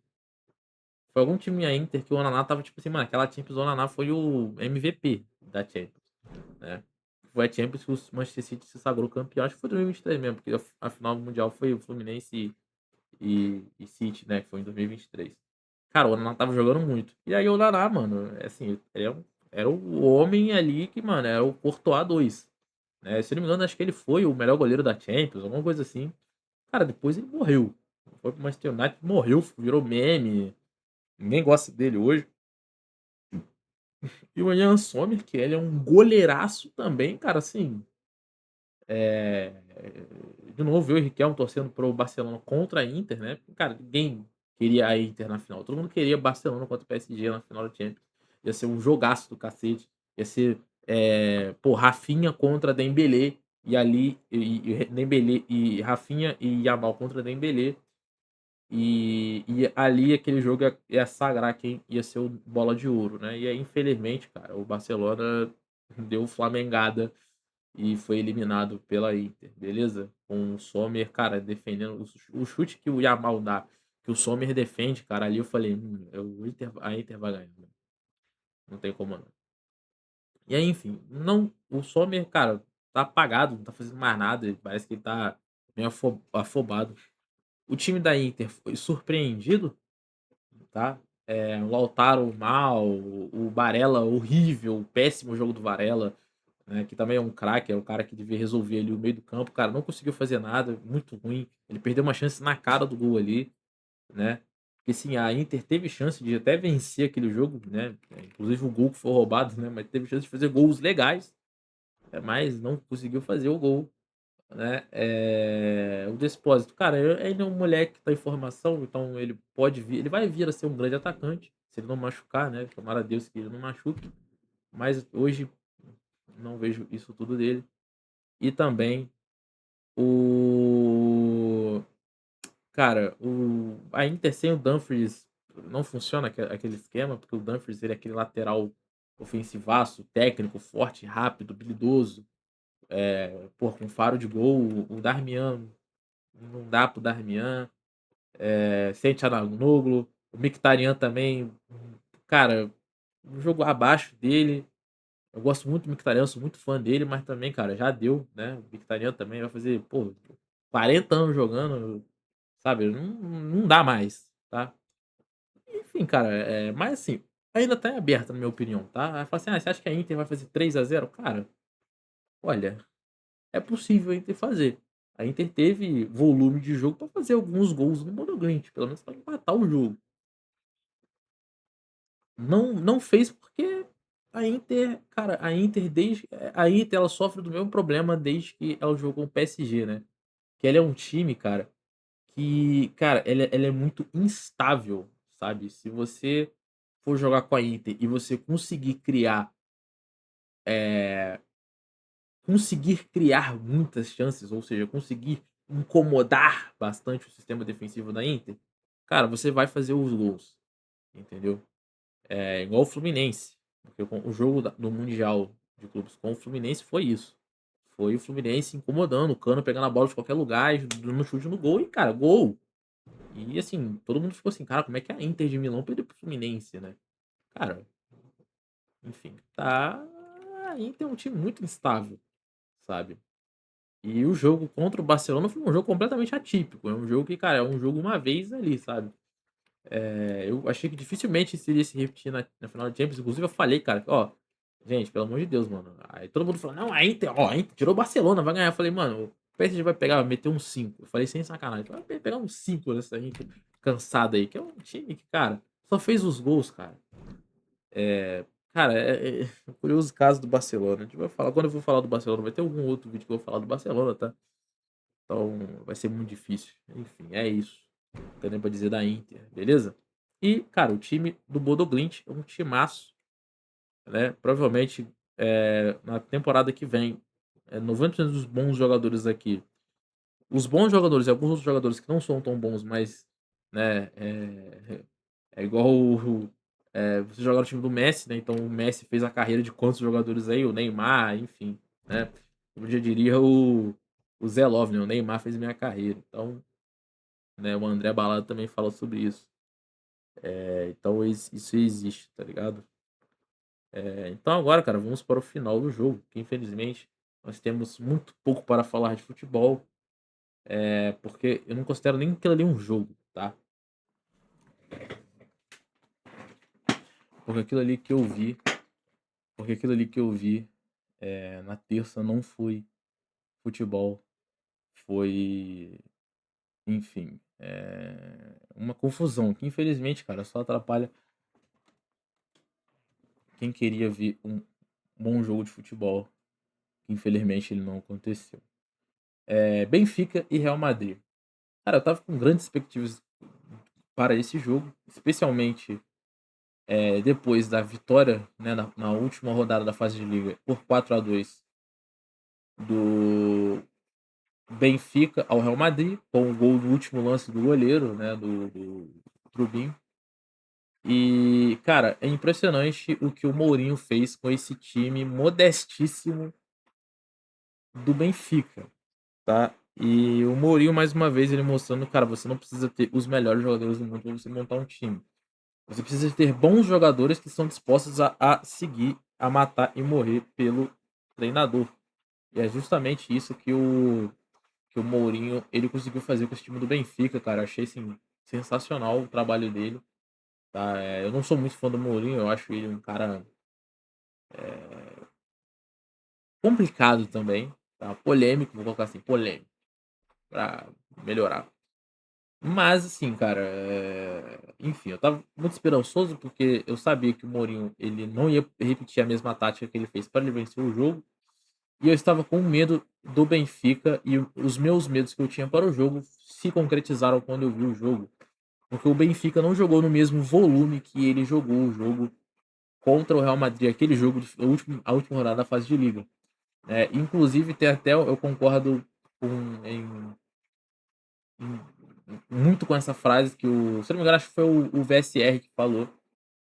Foi algum time a Inter que o Onaná tava tipo assim, mano, aquela Champions o Onaná foi o MVP da Champions, né? Foi a Champions que o Manchester City se sagrou campeão. Acho que foi 2023 mesmo, porque a final do Mundial foi o Fluminense e City, né? Que foi em 2023. Cara, o Onaná tava jogando muito. E aí o Onaná, mano, assim, era o homem ali que, mano, era o Courtois 2. Né? Se eu não me engano, acho que ele foi o melhor goleiro da Champions, alguma coisa assim. Cara, depois ele morreu. Foi pro Manchester United, morreu, virou meme. Ninguém gosta dele hoje. E o Ian Sommer, que ele é um goleiraço também, cara, assim. É... De novo, eu e o Riquelme torcendo pro Barcelona contra a Inter, né? Cara, ninguém queria a Inter na final. Todo mundo queria Barcelona contra o PSG na final da Champions. Ia ser um jogaço do cacete. Ia ser, Rafinha contra Dembélé. E ali, Dembélé e Rafinha e Yamal contra Dembélé. E ali aquele jogo ia sagrar quem ia ser o bola de ouro, né? E aí, infelizmente, cara, o Barcelona deu flamengada e foi eliminado pela Inter, beleza? Com o Sommer, cara, defendendo o chute que o Yamal dá, que o Sommer defende, cara, ali eu falei, a Inter vai ganhar, né? Não tem como não. E aí, enfim, não, o Sommer, cara, tá apagado, não tá fazendo mais nada, parece que ele tá meio afobado. O time da Inter foi surpreendido, tá? O Lautaro mal, o Barella horrível, o péssimo jogo do Varela, né? Que também é um craque, é o cara que devia resolver ali o meio do campo, cara, não conseguiu fazer nada, muito ruim. Ele perdeu uma chance na cara do gol ali, né? Porque sim, a Inter teve chance de até vencer aquele jogo, né? Inclusive o gol que foi roubado, né? Mas teve chance de fazer gols legais, mas não conseguiu fazer o gol. né, o Despósito, cara, ele é um moleque que tá em formação, então ele vai vir a ser um grande atacante, se ele não machucar, né, tomara a Deus que ele não machuque, mas hoje não vejo isso tudo dele. E também o a Inter sem o Dumfries não funciona aquele esquema, porque o Dumfries ele é aquele lateral ofensivaço, técnico, forte, rápido, habilidoso, com faro de gol. O Darmian não dá pro Darmian, sem Çalhanoğlu, o Mkhitaryan também, cara, um jogo abaixo dele. Eu gosto muito do Mkhitaryan, sou muito fã dele, mas também, cara, já deu, né? O Mkhitaryan também vai fazer, 40 anos jogando, sabe? Não dá mais, tá? Enfim, cara, mas assim, ainda tá em aberto, na minha opinião, tá? Aí fala assim: "Ah, você acha que a Inter vai fazer 3-0?" Cara, olha, é possível a Inter fazer. A Inter teve volume de jogo pra fazer alguns gols no Monoglint, pelo menos pra empatar o jogo. Não fez porque a Inter, cara, a Inter ela sofre do mesmo problema desde que ela jogou com o PSG, né? Que ela é um time, cara, que, cara, ela é muito instável, sabe? Se você for jogar com a Inter e você eh, conseguir criar muitas chances, ou seja, conseguir incomodar bastante o sistema defensivo da Inter, cara, você vai fazer os gols, entendeu? É igual o Fluminense, porque o jogo do Mundial de Clubes com o Fluminense foi isso. Foi o Fluminense incomodando, o Cano pegando a bola de qualquer lugar, e dando chute no gol e, cara, gol. E assim, todo mundo ficou assim, cara, como é que a Inter de Milão perdeu pro Fluminense, né? Cara, enfim, tá. A Inter é um time muito instável, sabe? E o jogo contra o Barcelona foi um jogo completamente atípico. É um jogo que, cara, é um jogo uma vez ali, sabe? Eu achei que dificilmente isso iria se repetir na final da Champions. Inclusive, eu falei, cara, ó, gente, pelo amor de Deus, mano. Aí todo mundo falou, não, a Inter tirou o Barcelona, vai ganhar. Eu falei, mano, o PSG vai pegar, vai meter um 5. Eu falei sem sacanagem, vai pegar um 5 nessa Inter cansada aí, que é um time que, cara, só fez os gols, cara. Cara, é curioso caso do Barcelona. A gente vai falar, quando eu for falar do Barcelona, vai ter algum outro vídeo que eu vou falar do Barcelona, tá? Então vai ser muito difícil. Enfim, é isso. Não tenho nem pra dizer da Inter, beleza? E, cara, o time do Bodo Glimt é um timaço, né? Provavelmente na temporada que vem, 90% dos bons jogadores aqui. Os bons jogadores e alguns outros jogadores que não são tão bons, mas, né, é igual você jogar no time do Messi, né? Então o Messi fez a carreira de quantos jogadores aí? O Neymar, enfim, né? Como já diria o Zé Love, né? O Neymar fez minha carreira. Então, né, o André Balada também fala sobre isso. Então isso existe, tá ligado? Então agora, cara, vamos para o final do jogo, que infelizmente nós temos muito pouco para falar de futebol, porque eu não considero nem aquilo ali um jogo, tá? Porque aquilo ali que eu vi, porque aquilo ali que eu vi na terça não foi futebol, foi, enfim, uma confusão que infelizmente, cara, só atrapalha quem queria ver um bom jogo de futebol, que infelizmente ele não aconteceu. Benfica e Real Madrid. Cara, eu tava com grandes expectativas para esse jogo, especialmente depois da vitória, né, na última rodada da fase de liga por 4-2 do Benfica ao Real Madrid, com o gol no último lance do goleiro, né, do Trubin. E, cara, é impressionante o que o Mourinho fez com esse time modestíssimo do Benfica, tá? E o Mourinho, mais uma vez, ele mostrando, cara, você não precisa ter os melhores jogadores do mundo para você montar um time. Você precisa ter bons jogadores que estão dispostos a seguir, a matar e morrer pelo treinador. E é justamente isso que o Mourinho ele conseguiu fazer com esse time do Benfica, cara. Eu achei assim, sensacional o trabalho dele. Tá? Eu não sou muito fã do Mourinho, eu acho ele um cara complicado também. Tá? Polêmico, vou colocar assim, polêmico, pra melhorar. Mas assim, cara, enfim, eu tava muito esperançoso porque eu sabia que o Mourinho ele não ia repetir a mesma tática que ele fez para ele vencer o jogo. E eu estava com medo do Benfica e os meus medos que eu tinha para o jogo se concretizaram quando eu vi o jogo. Porque o Benfica não jogou no mesmo volume que ele jogou o jogo contra o Real Madrid, aquele jogo, a última rodada da fase de liga. Inclusive, tem até, eu concordo com, em- muito com essa frase que se não me engano, acho que foi o VSR que falou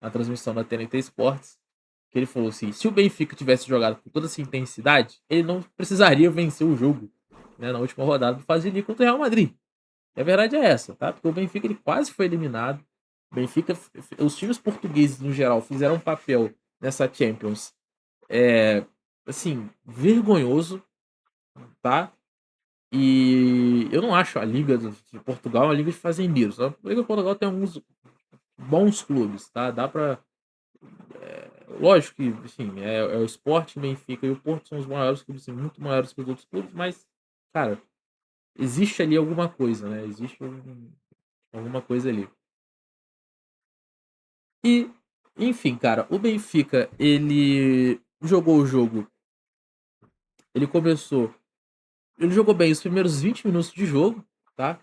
na transmissão da TNT Sports, que ele falou assim: se o Benfica tivesse jogado com toda essa intensidade, ele não precisaria vencer o jogo, né, na última rodada do fase de liga contra o Real Madrid. E a verdade é essa, tá? Porque o Benfica ele quase foi eliminado. O Benfica, os times portugueses no geral fizeram um papel nessa Champions, assim, vergonhoso, tá? E eu não acho a Liga de Portugal uma liga de fazendeiros. A Liga de Portugal tem alguns bons clubes, tá? Dá pra. Lógico que, enfim, é o Sport, o Benfica e o Porto são os maiores clubes, assim, muito maiores que os outros clubes, mas, cara, existe ali alguma coisa, né? Existe alguma coisa ali. E, enfim, cara, o Benfica, ele jogou o jogo, ele começou. Ele jogou bem os primeiros 20 minutos de jogo, tá?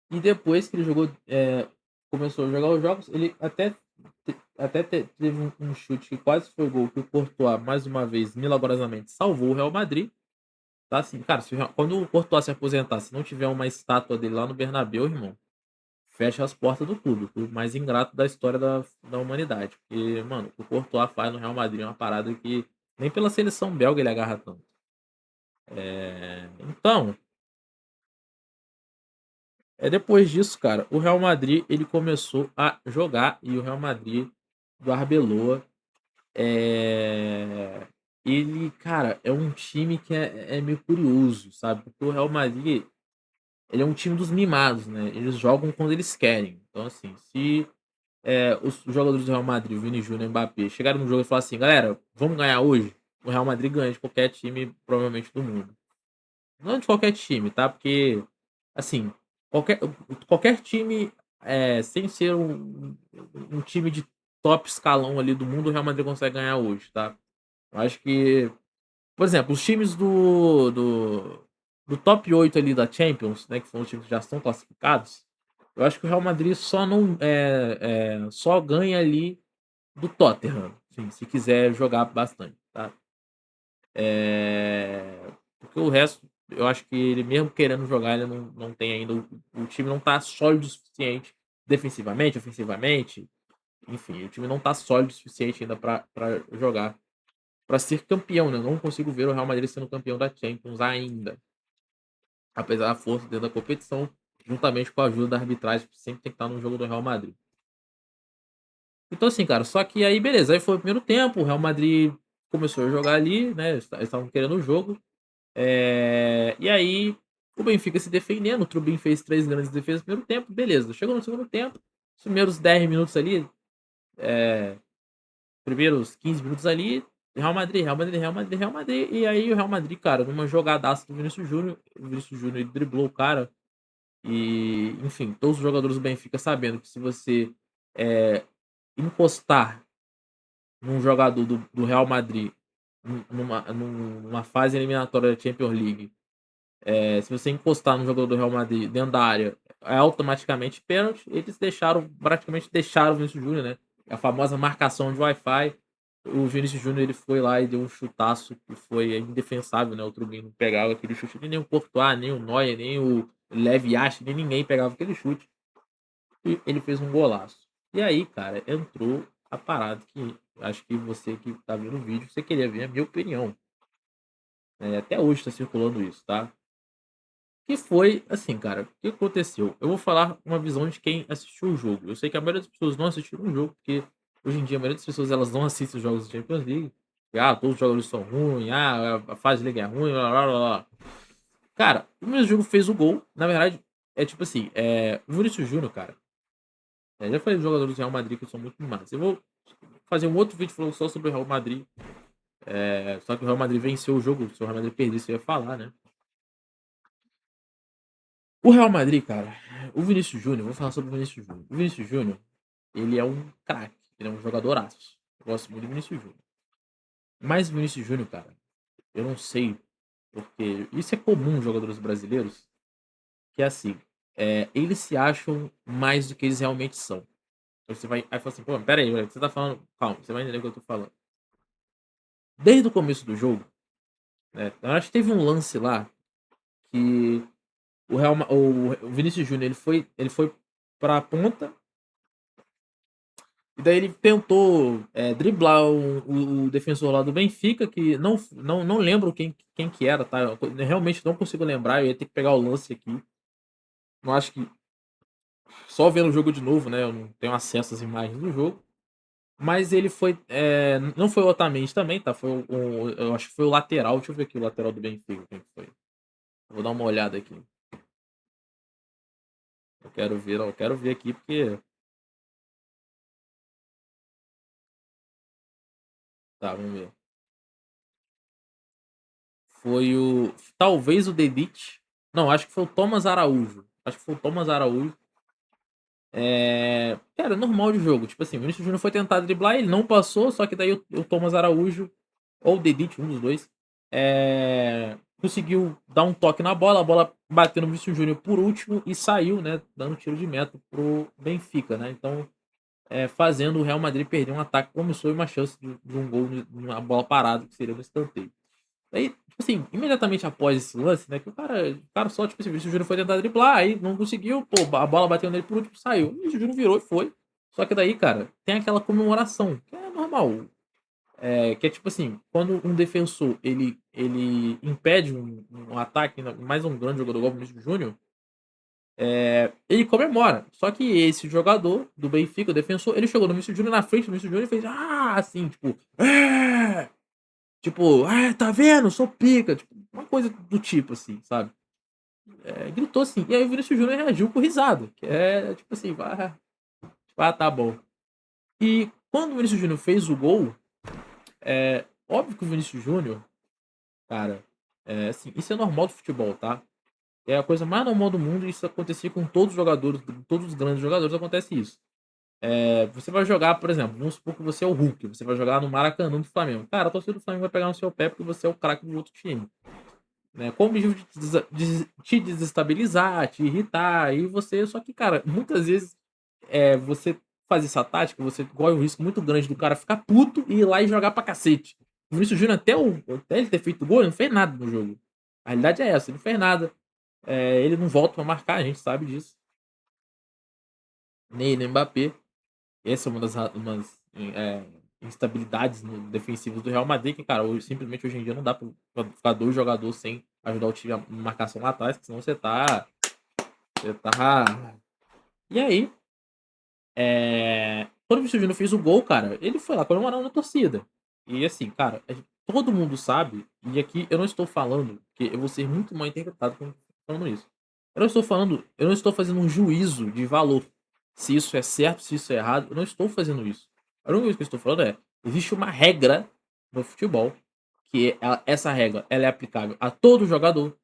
E depois que ele jogou, começou a jogar os jogos, ele teve um chute que quase foi gol, que o Courtois, mais uma vez, milagrosamente, salvou o Real Madrid. Tá assim, cara, quando o Courtois se aposentar, se não tiver uma estátua dele lá no Bernabéu, irmão, fecha as portas do clube. O clube mais ingrato da história da humanidade. Porque, mano, o que o Courtois faz no Real Madrid é uma parada que nem pela seleção belga ele agarra tanto. Então, depois disso, cara, o Real Madrid ele começou a jogar e o Real Madrid do Arbeloa, ele, cara, é um time que é meio curioso, sabe? Porque o Real Madrid, ele é um time dos mimados, né? Eles jogam quando eles querem. Então, assim, se os jogadores do Real Madrid, Vini Júnior e Mbappé, chegaram no jogo e falaram assim, galera, vamos ganhar hoje? O Real Madrid ganha de qualquer time, provavelmente, do mundo. Não de qualquer time, tá? Porque, assim, qualquer, qualquer time, sem ser um time de top escalão ali do mundo, o Real Madrid consegue ganhar hoje, tá? Eu acho que, por exemplo, os times do top 8 ali da Champions, né, que são os times que já estão classificados, eu acho que o Real Madrid só não só ganha ali do Tottenham, assim, se quiser jogar bastante, tá? Porque o resto, eu acho que ele mesmo querendo jogar, ele não tem ainda. O time não tá sólido o suficiente defensivamente, ofensivamente. Enfim, o time não tá sólido o suficiente ainda pra jogar. Pra ser campeão, né? Eu não consigo ver o Real Madrid sendo campeão da Champions ainda. Apesar da força dentro da competição, juntamente com a ajuda da arbitragem, que sempre tem que estar no jogo do Real Madrid. Então, assim, cara, só que aí, beleza. Aí foi o primeiro tempo, o Real Madrid começou a jogar ali, né? Eles estavam querendo o jogo. E aí, o Benfica se defendendo, o Trubin fez 3 grandes defesas no primeiro tempo, beleza. Chegou no segundo tempo, os primeiros 10 minutos ali, primeiros 15 minutos ali, Real Madrid, Real Madrid, Real Madrid, Real Madrid. E aí o Real Madrid, cara, numa jogadaça do Vinícius Júnior, o Vinícius Júnior ele driblou o cara. E, enfim, todos os jogadores do Benfica sabendo que se você encostar num jogador do Real Madrid numa fase eliminatória da Champions League, se você encostar no jogador do Real Madrid dentro da área, é automaticamente pênalti. Eles praticamente deixaram o Vinícius Júnior, né? A famosa marcação de Wi-Fi. O Vinícius Júnior ele foi lá e deu um chutaço que foi indefensável, né? O Trubin não pegava aquele chute, nem o Courtois, nem o Neuer, nem o Lev Yashin, nem ninguém pegava aquele chute. E ele fez um golaço. E aí, cara, entrou a parada que acho que você que tá vendo o vídeo, você queria ver a minha opinião. Até hoje tá circulando isso, tá? Que foi, assim, cara, o que aconteceu? Eu vou falar uma visão de quem assistiu o jogo. Eu sei que a maioria das pessoas não assistiram o jogo, porque hoje em dia a maioria das pessoas elas não assistem os jogos da Champions League. Todos os jogadores são ruins, a fase de liga é ruim, blá, blá, blá, blá. Cara, o meu jogo fez o gol. Na verdade, é tipo assim, o Vinícius Júnior, cara. Já falei dos jogadores do Real Madrid que são muito mimados. Eu vou fazer um outro vídeo falando só sobre o Real Madrid. Só que o Real Madrid venceu o jogo. Se o Real Madrid perdesse, eu ia falar, né? O Real Madrid, cara, o Vinícius Júnior, vou falar sobre o Vinícius Júnior. O Vinícius Júnior, ele é um craque, ele é um jogadoraço. Eu gosto muito do Vinícius Júnior. Mas o Vinícius Júnior, cara, eu não sei, porque isso é comum em jogadores brasileiros, que é assim, eles se acham mais do que eles realmente são. Aí você vai aí fala assim: "Pô, espera aí, você tá falando", calma, você vai entender o que eu tô falando. Desde o começo do jogo, né, eu acho que teve um lance lá que o Vinícius Júnior ele foi pra ponta, e daí ele tentou, driblar o defensor lá do Benfica, que não lembro quem que era, tá, eu realmente não consigo lembrar, eu ia ter que pegar o lance aqui. Não acho que só vendo o jogo de novo, né, eu não tenho acesso às imagens do jogo, mas ele foi, não foi o Otamendi também, tá, foi eu acho que foi o lateral, deixa eu ver aqui o lateral do Benfica, quem que foi. Vou dar uma olhada aqui. Eu quero ver aqui porque tá, vamos ver. Foi o talvez o Dedić. Não, acho que foi o Thomas Araújo. Acho que foi o Thomas Araújo. Cara, normal de jogo. Tipo assim, o Vinícius Júnior foi tentar driblar, ele não passou, só que daí o Thomas Araújo, ou o Dedić, um dos dois, conseguiu dar um toque na bola, a bola bateu no Vinícius Júnior por último e saiu, né, dando tiro de meta pro Benfica, né? Então, fazendo o Real Madrid perder um ataque promissor e uma chance de um gol de uma bola parada, que seria no escanteio. Aí, tipo assim, imediatamente após esse lance, né, que o cara só, tipo assim, o Vinícius Júnior foi tentar driblar, aí não conseguiu, pô, a bola bateu nele por último, saiu. O Vinícius Júnior virou e foi. Só que daí, cara, tem aquela comemoração, que é normal. Que é tipo assim, quando um defensor ele impede um ataque, mais um grande jogador igual o Vinícius Júnior, ele comemora. Só que esse jogador do Benfica, o defensor, ele chegou no Vinícius Júnior na frente do Vinícius Júnior e fez, assim, tipo, é! Tipo, tá vendo? Sou pica. Tipo, uma coisa do tipo, assim, sabe? Gritou assim. E aí o Vinícius Júnior reagiu com risada. Que é tipo assim, tipo, tá bom. E quando o Vinícius Júnior fez o gol, óbvio que o Vinícius Júnior, cara, assim, isso é normal do futebol, tá? É a coisa mais normal do mundo e isso acontecia com todos os jogadores, todos os grandes jogadores, acontece isso. Você vai jogar, por exemplo, vamos supor que você é o Hulk, você vai jogar no Maracanã do Flamengo. Cara, a torcida do Flamengo vai pegar no seu pé porque você é o craque do outro time. Né, com o objetivo de te desestabilizar, te irritar, e você. Só que, cara, muitas vezes você faz essa tática, você corre um risco muito grande do cara ficar puto e ir lá e jogar pra cacete. O Vinícius Júnior, até ele ter feito gol, ele não fez nada no jogo. A realidade é essa, ele não fez nada. Ele não volta pra marcar, a gente sabe disso. Nem Mbappé. Essa é uma umas, instabilidades defensivas do Real Madrid, que, cara, simplesmente hoje em dia não dá pra ficar dois jogadores sem ajudar o time a marcação lá atrás, senão você tá. Você tá. E aí, quando o Vinícius Júnior fez o gol, cara, ele foi lá comemorando na torcida. E assim, cara, todo mundo sabe, e aqui eu não estou falando, que eu vou ser muito mal interpretado quando falando isso. Eu não estou fazendo um juízo de valor. Se isso é certo, se isso é errado, eu não estou fazendo isso. A única coisa que eu estou falando existe uma regra no futebol, que essa regra ela é aplicável a todo jogador.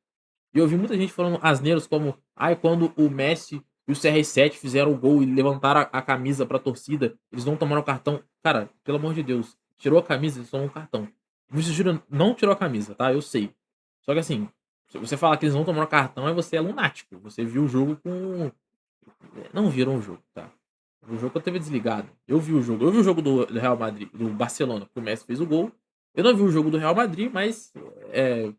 E eu ouvi muita gente falando asneiros como, ai, quando o Messi e o CR7 fizeram o gol e levantaram a camisa pra torcida, eles não tomaram o cartão. Cara, pelo amor de Deus, tirou a camisa, eles tomam o cartão. O Vinícius Júnior não tirou a camisa, tá? Eu sei. Só que assim, se você falar que eles não tomaram cartão, você é lunático. Você viu o jogo com. Não viram o jogo, tá? O jogo eu teve desligado. Eu vi o jogo. Eu vi o jogo do Real Madrid, do Barcelona, que o Messi fez o gol. Eu não vi o jogo do Real Madrid, mas,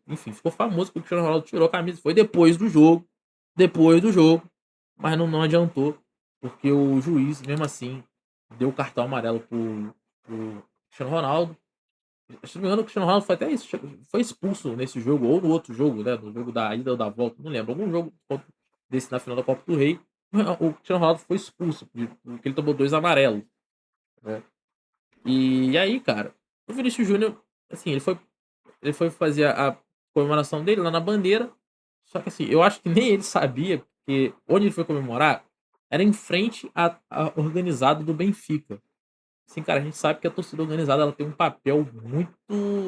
enfim, ficou famoso porque o Cristiano Ronaldo tirou a camisa. Foi depois do jogo, mas não adiantou, porque o juiz, mesmo assim, deu o cartão amarelo pro Cristiano Ronaldo. Se não me engano, o Cristiano Ronaldo foi até isso, foi expulso nesse jogo, ou no outro jogo, né? No jogo da ida ou da volta, não lembro. Algum jogo desse na final da Copa do Rei. O Cristiano Ronaldo foi expulso, porque ele tomou dois amarelos, né? E aí, cara, o Vinícius Júnior, assim, ele foi fazer a comemoração dele lá na bandeira. Só que assim, eu acho que nem ele sabia, porque onde ele foi comemorar era em frente à organizada do Benfica. Assim, cara, a gente sabe que a torcida organizada ela tem um papel muito,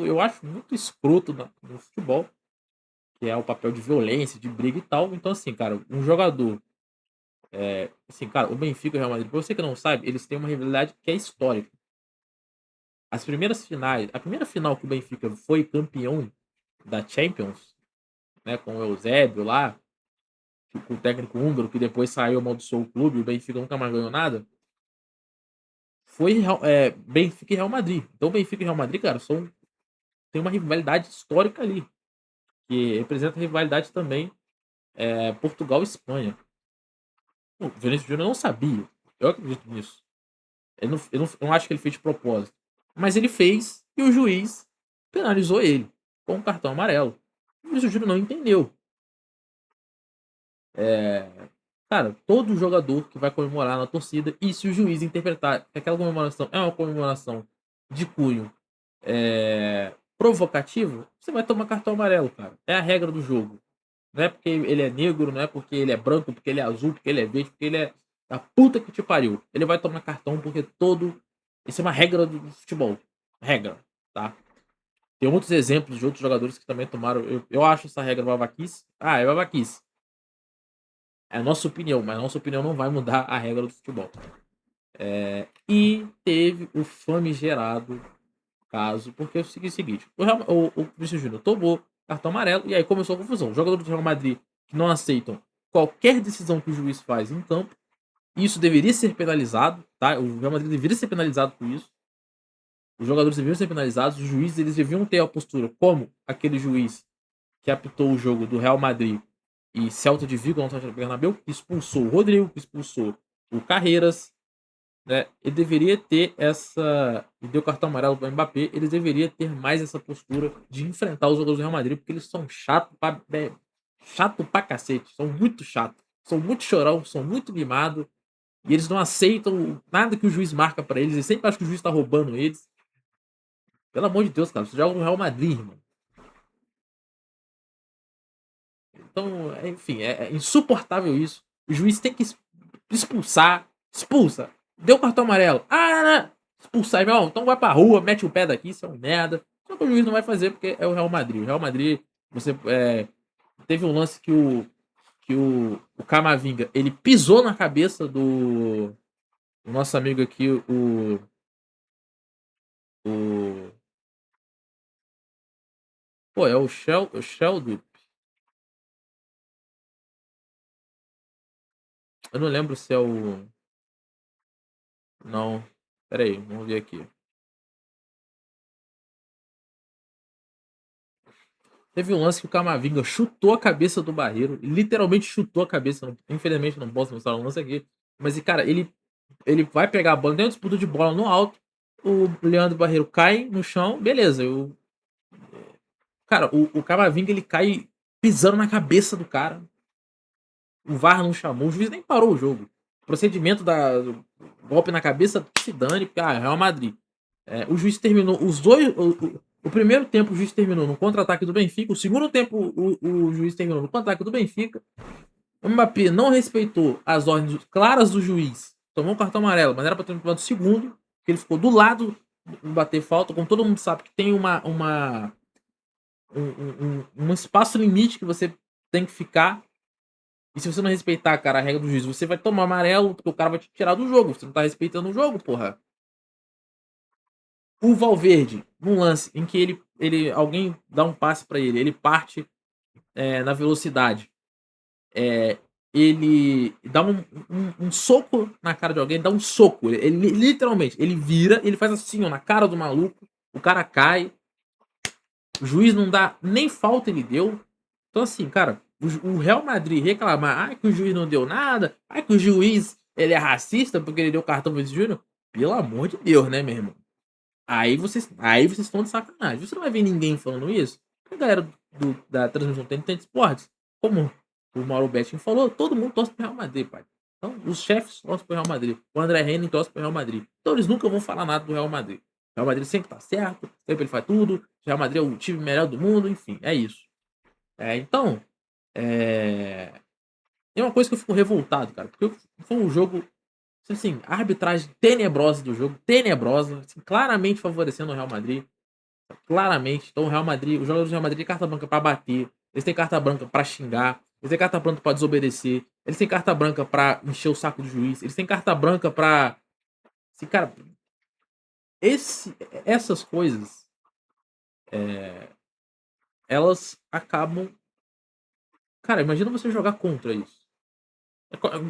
eu acho, muito escroto no futebol, que é o papel de violência, de briga e tal. Então, assim, cara, um jogador. Assim, cara, o Benfica e o Real Madrid, pra você que não sabe, eles têm uma rivalidade que é histórica. as primeiras finais, a primeira final que o Benfica foi campeão da Champions, né, com o Eusébio lá, com o técnico húngaro, que depois saiu, amaldiçoou o clube, o Benfica nunca mais ganhou nada, foi Benfica e Real Madrid. Então, Benfica e Real Madrid, cara, tem uma rivalidade histórica ali, que representa a rivalidade também Portugal e Espanha. O Vinícius Júnior não sabia, eu acredito nisso. Eu não acho que ele fez de propósito. Mas ele fez e o juiz penalizou ele com um cartão amarelo. O Vinícius Júnior não entendeu. É, cara, todo jogador que vai comemorar na torcida, e se o juiz interpretar que aquela comemoração é uma comemoração de cunho provocativo, você vai tomar cartão amarelo, cara. É a regra do jogo. Não é porque ele é negro, não é porque ele é branco, porque ele é azul, porque ele é verde, porque ele é da puta que te pariu. Ele vai tomar cartão porque todo. Isso é uma regra do futebol. Regra, tá? Tem outros exemplos de outros jogadores que também tomaram. Eu acho essa regra babaquice. Ah, é babaquice. É a nossa opinião, mas a nossa opinião não vai mudar a regra do futebol. E teve o famigerado caso, porque é o seguinte: o Vinícius Júnior tomou cartão amarelo e aí começou a confusão. Os jogadores do Real Madrid que não aceitam qualquer decisão que o juiz faz em campo, isso deveria ser penalizado, tá? O Real Madrid deveria ser penalizado por isso. Os jogadores deveriam ser penalizados, os juízes eles deviam ter a postura como aquele juiz que apitou o jogo do Real Madrid e Celta de Vigo no Santiago Bernabéu, que expulsou o Rodrigo, que expulsou o Carreiras, né? Ele deveria ter essa. E deu cartão amarelo para o Mbappé. Eles deveriam ter mais essa postura de enfrentar os jogadores do Real Madrid, porque eles são chato pra cacete. São muito chato. São muito chorão, são muito mimados. E eles não aceitam nada que o juiz marca para eles. Eles sempre acham que o juiz tá roubando eles. Pelo amor de Deus, cara. Você joga no Real Madrid, irmão. Então, enfim, é insuportável isso. O juiz tem que expulsar. Expulsa. Deu cartão amarelo. Ah, não. Expulsar, irmão. Então vai pra rua, mete o pé daqui, isso é um merda. Só que o juiz não vai fazer porque é o Real Madrid. O Real Madrid, você teve um lance que o Camavinga, ele pisou na cabeça do nosso amigo aqui, o pô, é o Sheldon. Eu não lembro se é o não. Pera aí, vamos ver aqui. Teve um lance que o Camavinga chutou a cabeça do Barreiro, literalmente chutou a cabeça. Infelizmente não posso mostrar o lance aqui, mas cara, ele vai pegar a bola, tem uma disputa de bola no alto, o Leandro Barreiro cai no chão, beleza. Cara, o Camavinga ele cai pisando na cabeça do cara. O VAR não chamou, o juiz nem parou o jogo. O procedimento do golpe na cabeça se dane, porque é Real Madrid. O juiz terminou os dois. O primeiro tempo o juiz terminou no contra-ataque do Benfica. O segundo tempo o juiz terminou no contra-ataque do Benfica. O Mbappé não respeitou as ordens claras do juiz. Tomou um cartão amarelo, mas era para ter tomado o segundo. Porque ele ficou do lado de bater falta. Como todo mundo sabe que tem um espaço limite que você tem que ficar. E se você não respeitar, cara, a regra do juiz, você vai tomar amarelo, porque o cara vai te tirar do jogo. Você não tá respeitando o jogo, porra. O Valverde, num lance em que alguém dá um passe para ele parte na velocidade. Ele dá um soco na cara de alguém, dá um soco. Ele literalmente, ele vira, ele faz assim, ó, na cara do maluco, o cara cai. O juiz não dá nem falta, ele deu. Então, assim, cara, o Real Madrid reclamar que o juiz não deu nada, que o juiz ele é racista porque ele deu cartão pro Júnior, pelo amor de Deus, né, meu irmão? Aí vocês estão de sacanagem. Você não vai ver ninguém falando isso. A galera da transmissão tem esportes, como o Mauro Betting falou, todo mundo torce pro Real Madrid, pai. Então, os chefes torcem pro Real Madrid. O André Henning torce pro Real Madrid. Então, eles nunca vão falar nada do Real Madrid. O Real Madrid sempre tá certo, sempre ele faz tudo. O Real Madrid é o time melhor do mundo, enfim, é isso. Então, é uma coisa que eu fico revoltado, cara, porque foi um jogo, assim, a arbitragem tenebrosa do jogo, tenebrosa, assim, claramente favorecendo o Real Madrid, claramente. Então o Real Madrid, os jogadores do Real Madrid têm carta branca pra bater, eles têm carta branca pra xingar, eles têm carta branca pra desobedecer, eles têm carta branca pra encher o saco do juiz, eles têm carta branca pra, assim, cara, Essas coisas, é, elas acabam. Cara, imagina você jogar contra isso.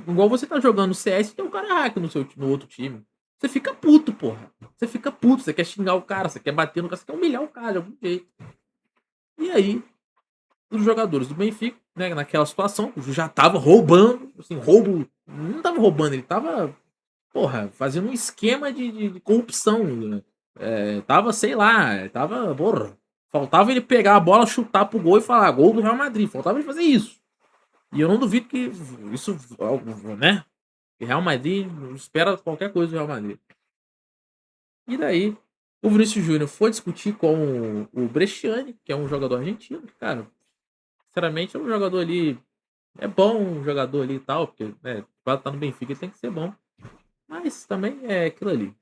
Igual você tá jogando CS e tem um cara hack no outro time. Você fica puto, porra. Você fica puto, você quer xingar o cara, você quer bater no cara, você quer humilhar o cara de algum jeito. E aí, os jogadores do Benfica, né, naquela situação, já tava roubando, assim, roubo. Não tava roubando, ele tava, porra, fazendo um esquema de corrupção. Né? Tava, sei lá, tava, porra. Faltava ele pegar a bola, chutar pro gol e falar gol do Real Madrid. Faltava ele fazer isso. E eu não duvido que isso, né? Que Real Madrid espera qualquer coisa do Real Madrid. E daí, o Vinícius Júnior foi discutir com o Bresciani, que é um jogador argentino, que, cara, sinceramente é um jogador ali. É bom um jogador ali e tal, porque, né, pra estar no Benfica ele tem que ser bom. Mas também é aquilo ali.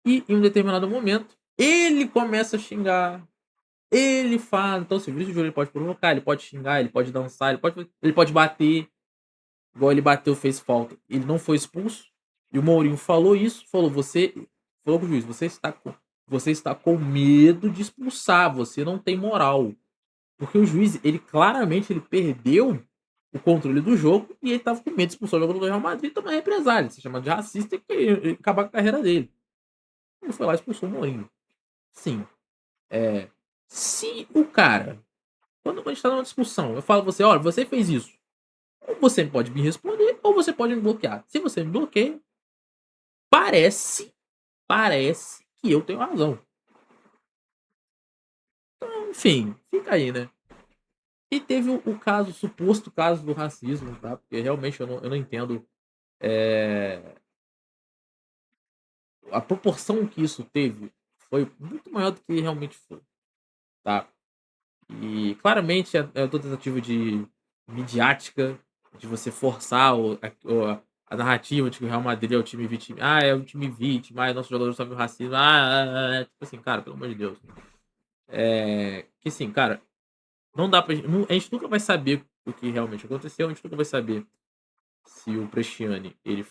E em um determinado momento, ele começa a xingar. Ele fala. Então, se o Vinícius Júnior pode provocar, ele pode xingar, ele pode dançar, ele pode bater. Igual ele bateu, fez falta. Ele não foi expulso. E o Mourinho falou isso, falou: você. Falou pro juiz, você está com medo de expulsar, você não tem moral. Porque o juiz, ele claramente ele perdeu o controle do jogo e ele tava com medo de expulsar o jogador do Real Madrid e tomar represália, se chamar de racista e acabar com a carreira dele. Ele foi lá e expulsou o Mourinho. Sim. Se o cara, quando a gente tá numa discussão, eu falo pra você, olha, você fez isso. Ou você pode me responder, ou você pode me bloquear. Se você me bloqueia, parece que eu tenho razão. Então, enfim, fica aí, né? E teve o caso, o suposto caso do racismo, tá? Porque realmente eu não entendo a proporção que isso teve foi muito maior do que realmente foi, tá? E claramente é toda tentativa de midiática, de você forçar a narrativa de que o Real Madrid é o time vítima. Ah, é o time vítima, ah, nossos jogadores sofrem racismo. Tipo assim, cara, pelo amor de Deus. Que assim, cara, não dá pra. A gente nunca vai saber o que realmente aconteceu, a gente nunca vai saber se o Prestiani ele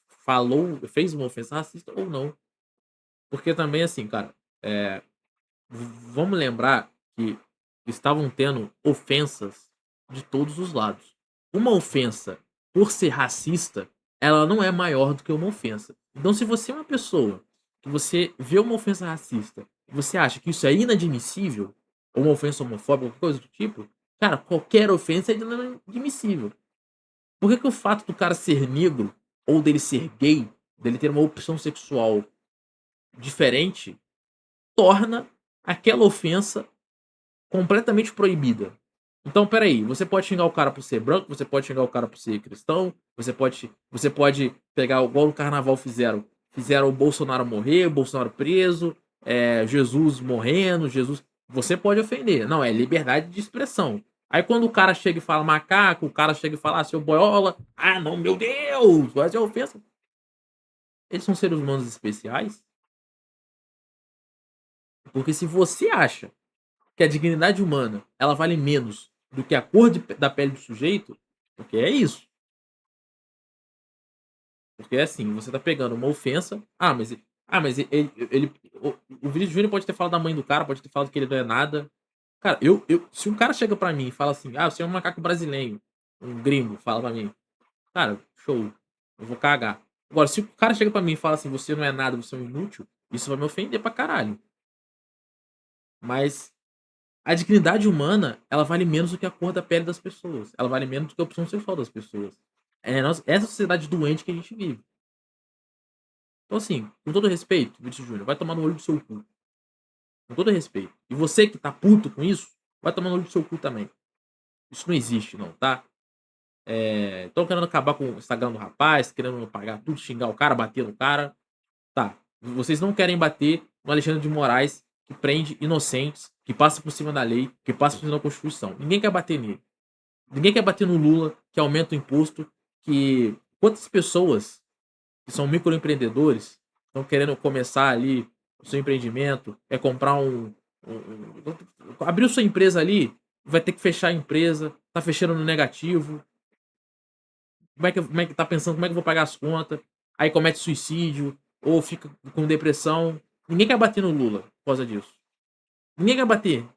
falou, fez uma ofensa racista ou não. Porque também, assim, cara, vamos lembrar que estavam tendo ofensas de todos os lados. Uma ofensa, por ser racista, ela não é maior do que uma ofensa. Então, se você é uma pessoa que você vê uma ofensa racista, e você acha que isso é inadmissível, ou uma ofensa homofóbica, qualquer coisa do tipo, cara, qualquer ofensa é inadmissível. Por que, que o fato do cara ser negro, ou dele ser gay, dele ter uma opção sexual diferente, torna aquela ofensa completamente proibida? Então, peraí, você pode xingar o cara por ser branco, você pode xingar o cara por ser cristão, você pode pegar, igual no carnaval fizeram o Bolsonaro morrer, o Bolsonaro preso, Jesus morrendo, Jesus. Você pode ofender. Não, é liberdade de expressão. Aí quando o cara chega e fala macaco, o cara chega e fala, seu boiola, ah, não, meu Deus, vai ser ofensa. Eles são seres humanos especiais? Porque se você acha que a dignidade humana ela vale menos do que a cor da pele do sujeito, porque é isso. Porque é assim, você tá pegando uma ofensa. Mas o Vinícius Júnior pode ter falado da mãe do cara, pode ter falado que ele não é nada. Cara, se um cara chega pra mim e fala assim, você é um macaco brasileiro, um gringo, fala pra mim, cara, show, eu vou cagar. Agora, se o cara chega pra mim e fala assim, você não é nada, você é um inútil, isso vai me ofender pra caralho. Mas a dignidade humana, ela vale menos do que a cor da pele das pessoas. Ela vale menos do que a opção sexual das pessoas. Essa sociedade doente que a gente vive. Então, assim, com todo respeito, Vinícius Júnior, vai tomar no olho do seu cu. Com todo respeito. E você que tá puto com isso, vai tomar no olho do seu cu também. Isso não existe, não, tá? Estão querendo acabar com o Instagram do rapaz, querendo pagar tudo, xingar o cara, bater no cara. Tá. Vocês não querem bater no Alexandre de Moraes, que prende inocentes, que passa por cima da lei, que passa por cima da Constituição. Ninguém quer bater nele. Ninguém quer bater no Lula, que aumenta o imposto, que quantas pessoas que são microempreendedores estão querendo começar ali o seu empreendimento, comprar abriu sua empresa ali, vai ter que fechar a empresa, tá fechando no negativo. Como é que tá pensando, como é que eu vou pagar as contas? Aí comete suicídio, ou fica com depressão. Ninguém quer bater no Lula por causa disso. Ninguém quer bater.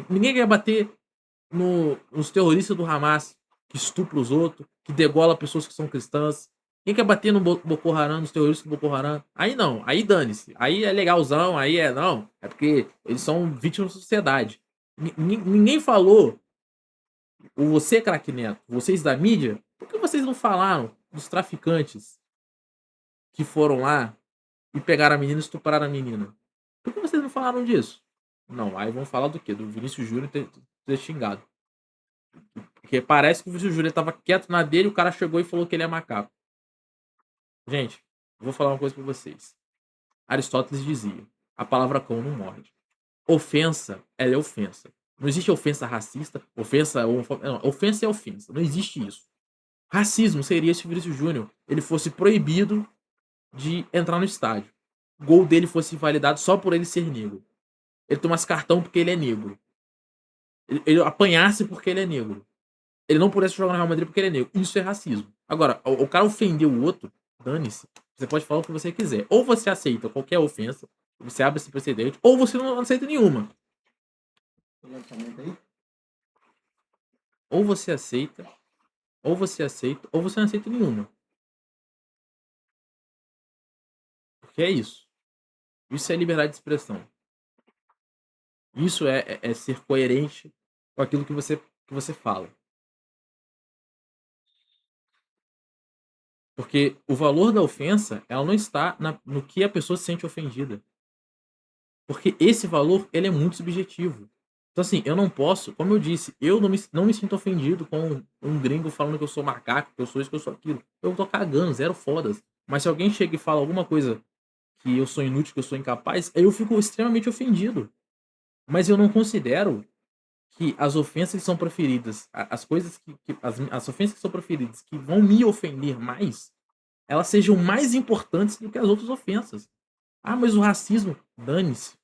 Ninguém quer bater nos terroristas do Hamas, que estupra os outros, que degola pessoas que são cristãs. Ninguém quer bater no Boko Haram, nos terroristas do Boko Haram. Aí não, aí dane-se. Aí é legalzão, aí é não. É porque eles são vítimas da sociedade. Ninguém falou, ou você, craque Neto, vocês da mídia, por que vocês não falaram dos traficantes que foram lá e pegaram a menina e estupraram a menina? Por que vocês não falaram disso? Não, aí vão falar do quê? Do Vinícius Júnior ter xingado. Porque parece que o Vinícius Júnior tava quieto na dele, o cara chegou e falou que ele é macaco. Gente, eu vou falar uma coisa pra vocês. Aristóteles dizia: a palavra cão não morde. Ofensa, ela é ofensa. Não existe ofensa racista, ofensa homofóbica. Não, ofensa é ofensa. Não existe isso. Racismo seria se o Vinícius Júnior ele fosse proibido de entrar no estádio. O gol dele fosse invalidado só por ele ser negro. Ele tomasse cartão porque ele é negro. Ele apanhasse porque ele é negro. Ele não pudesse jogar no Real Madrid porque ele é negro. Isso é racismo. Agora, o cara ofendeu o outro, dane-se. Você pode falar o que você quiser. Ou você aceita qualquer ofensa, você abre esse precedente, ou você não aceita nenhuma. Ou você aceita, ou você aceita, ou você não aceita nenhuma. Porque é isso. Isso é liberdade de expressão. Isso é ser coerente com aquilo que você fala. Porque o valor da ofensa, ela não está no que a pessoa se sente ofendida. Porque esse valor, ele é muito subjetivo. Então, assim, eu não posso, como eu disse, eu não me sinto ofendido com um gringo falando que eu sou macaco, que eu sou isso, que eu sou aquilo. Eu tô cagando, zero fodas. Mas se alguém chega e fala alguma coisa que eu sou inútil, que eu sou incapaz, aí eu fico extremamente ofendido. Mas eu não considero que as ofensas que são proferidas, as coisas as ofensas que são proferidas, que vão me ofender mais, elas sejam mais importantes do que as outras ofensas. Ah, mas o racismo, dane-se.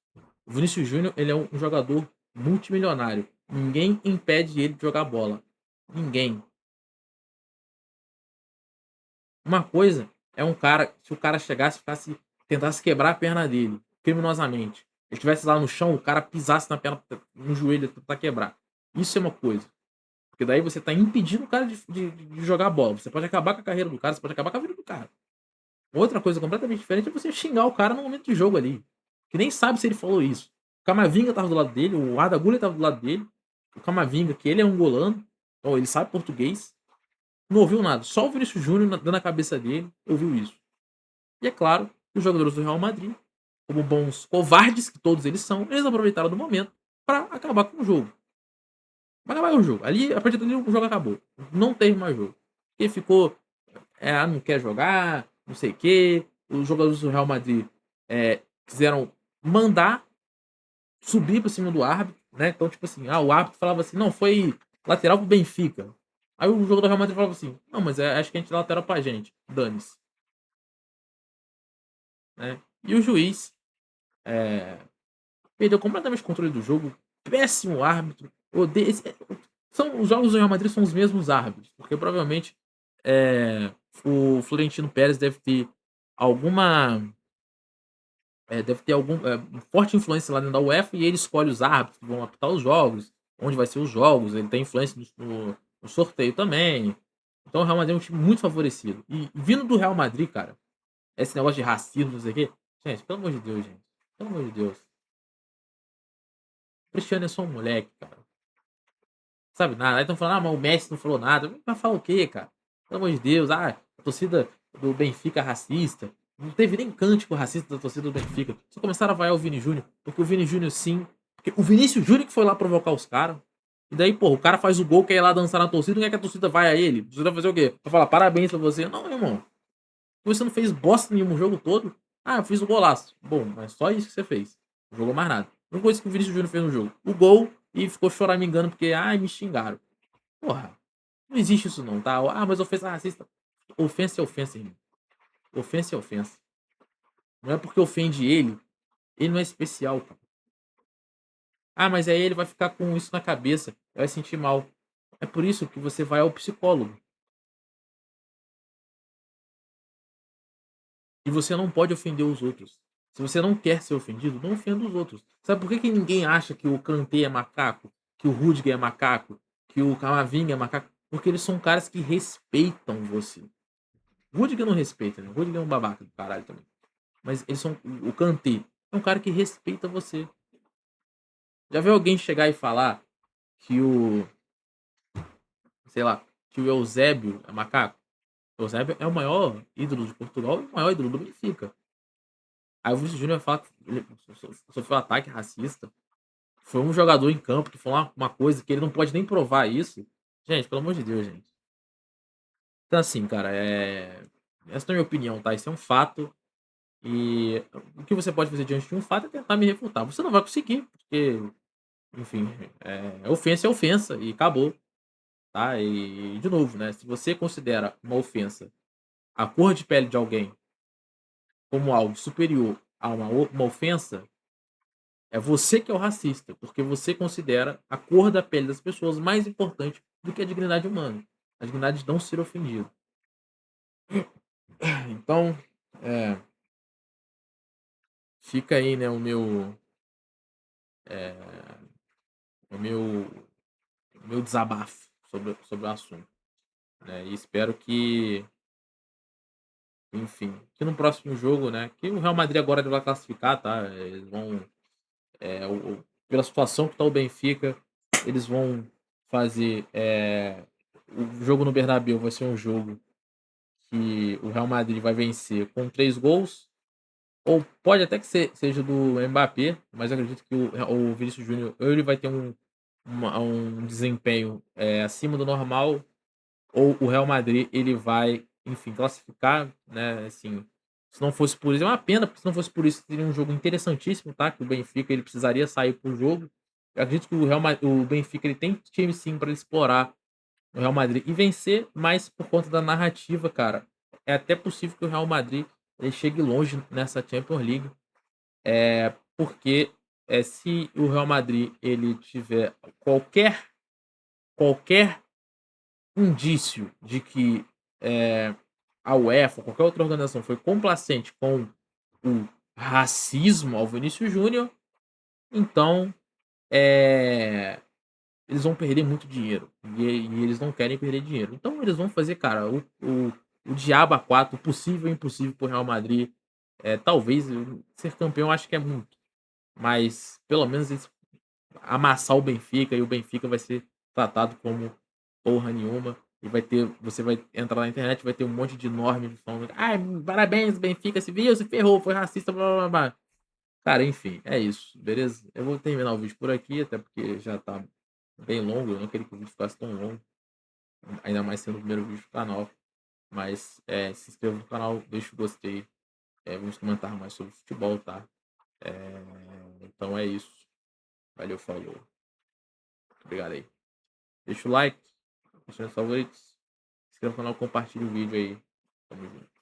O Vinícius Júnior, ele é um jogador multimilionário. Ninguém impede ele de jogar bola. Ninguém. Uma coisa é um cara, se o cara chegasse e tentasse quebrar a perna dele, criminosamente. Ele estivesse lá no chão, o cara pisasse na perna, no joelho, tentar quebrar. Isso é uma coisa. Porque daí você tá impedindo o cara de jogar bola. Você pode acabar com a carreira do cara, você pode acabar com a vida do cara. Outra coisa completamente diferente é você xingar o cara no momento de jogo ali. Que nem sabe se ele falou isso. O Camavinga tava do lado dele, o Arda Güler tava do lado dele. O Camavinga, que ele é angolano, então ele sabe português, não ouviu nada. Só o Vinícius Júnior dando a cabeça dele ouviu isso. E é claro que os jogadores do Real Madrid, como bons covardes que todos eles são, eles aproveitaram do momento para acabar com o jogo. Vai acabar o jogo. Ali, a partir dali, o jogo acabou. Não teve mais jogo. Porque ficou. Não quer jogar, não sei o quê. Os jogadores do Real Madrid quiseram mandar subir pra cima do árbitro, né? Então, tipo assim, o árbitro falava assim, não, foi lateral pro Benfica. Aí o jogador do Real Madrid falava assim, não, mas acho que a gente dá lateral pra gente. Dane-se. Né? E o juiz perdeu completamente o controle do jogo. Péssimo árbitro. Odeio, os jogos do Real Madrid são os mesmos árbitros, porque provavelmente o Florentino Pérez deve ter alguma forte influência lá dentro da UEFA e ele escolhe os árbitros que vão apitar os jogos, onde vai ser os jogos, ele tem influência no sorteio também. Então o Real Madrid é um time muito favorecido. E vindo do Real Madrid, cara, esse negócio de racismo, não sei o quê, gente, pelo amor de Deus, gente. Pelo amor de Deus. O Cristiano é só um moleque, cara. Sabe nada. Aí estão falando, mas o Messi não falou nada. Mas fala o quê, cara? Pelo amor de Deus. A torcida do Benfica racista. Não teve nem cântico racista da torcida do Benfica. Só começaram a vaiar o Vini Júnior. Porque o Vini Júnior, sim. Porque o Vinícius Júnior que foi lá provocar os caras. E daí, pô, o cara faz o gol, quer ir lá dançar na torcida. Não quer que a torcida vai a ele. Você vai fazer o quê? Vai falar parabéns pra você. Não, irmão. Você não fez bosta nenhuma o jogo todo. Eu fiz o golaço. Bom, mas só isso que você fez. Não jogou mais nada. Uma coisa que o Vinícius Júnior fez no jogo. O gol e ficou choramingando porque, me xingaram. Porra, não existe isso não, tá? Mas ofensa racista. Ofensa é ofensa, irmão. Ofensa é ofensa. Não é porque ofende ele não é especial, cara. Mas aí ele vai ficar com isso na cabeça, vai sentir mal. É por isso que você vai ao psicólogo. E você não pode ofender os outros. Se você não quer ser ofendido, não ofenda os outros. Sabe por que, que ninguém acha que o Kanté é macaco, que o Rudiger é macaco, que o Camavinga é macaco? Porque eles são caras que respeitam você. O Rudiger não respeita, né? O Rudiger é um babaca do caralho também. Mas eles são. O Kanté é um cara que respeita você. Já viu alguém chegar e falar que o. Sei lá, que o Eusébio é macaco? O Eusébio é o maior ídolo de Portugal e o maior ídolo do Benfica. Aí o Vinícius Júnior vai falar que ele sofreu um ataque racista. Foi um jogador em campo que falou uma coisa que ele não pode nem provar isso. Gente, pelo amor de Deus, gente. Então, assim, cara, essa não é a minha opinião, tá? Isso é um fato. E o que você pode fazer diante de um fato é tentar me refutar. Você não vai conseguir, porque, enfim, é ofensa e acabou, tá? E, de novo, né? Se você considera uma ofensa a cor de pele de alguém como algo superior a uma ofensa, é você que é o racista, porque você considera a cor da pele das pessoas mais importante do que a dignidade humana. A dignidade de não ser ofendido. Então, é, fica aí, né, é, o meu desabafo sobre o assunto. Né? E espero que, enfim, que no próximo jogo, né, que o Real Madrid agora vai classificar, tá? Eles vão, pela situação que tá o Benfica, eles vão fazer, o jogo no Bernabéu vai ser um jogo que o Real Madrid vai vencer com 3 gols, ou pode até que seja do Mbappé, mas eu acredito que o Vinícius Júnior ou ele vai ter um desempenho acima do normal, ou o Real Madrid ele vai, enfim, classificar, né? Assim, se não fosse por isso, é uma pena, porque se não fosse por isso, seria um jogo interessantíssimo, tá? Que o Benfica ele precisaria sair pro jogo. Eu acredito que o Benfica ele tem time sim para explorar o Real Madrid e vencer, mas por conta da narrativa, cara, é até possível que o Real Madrid ele chegue longe nessa Champions League, porque se o Real Madrid ele tiver qualquer indício de que a UEFA ou qualquer outra organização foi complacente com o racismo ao Vinícius Júnior, então é, eles vão perder muito dinheiro. E eles não querem perder dinheiro. Então eles vão fazer, cara, o diabo a quatro, o possível e impossível pro Real Madrid. Talvez ser campeão, acho que é muito. Mas pelo menos eles amassar o Benfica e o Benfica vai ser tratado como porra nenhuma. E você vai entrar na internet, vai ter um monte de norme falando, ai, parabéns, Benfica, se viu, se ferrou, foi racista, blá blá blá. Cara, enfim, é isso, beleza? Eu vou terminar o vídeo por aqui, até porque já tá bem longo, eu não queria que o vídeo ficasse tão longo, ainda mais sendo o primeiro vídeo do canal. Mas se inscreva no canal, deixa o gostei, vamos comentar mais sobre futebol, tá? Então é isso. Valeu, falou. Obrigado aí. Deixa o like, deixa os favoritos, se inscreva no canal, compartilha o vídeo aí. Tamo junto.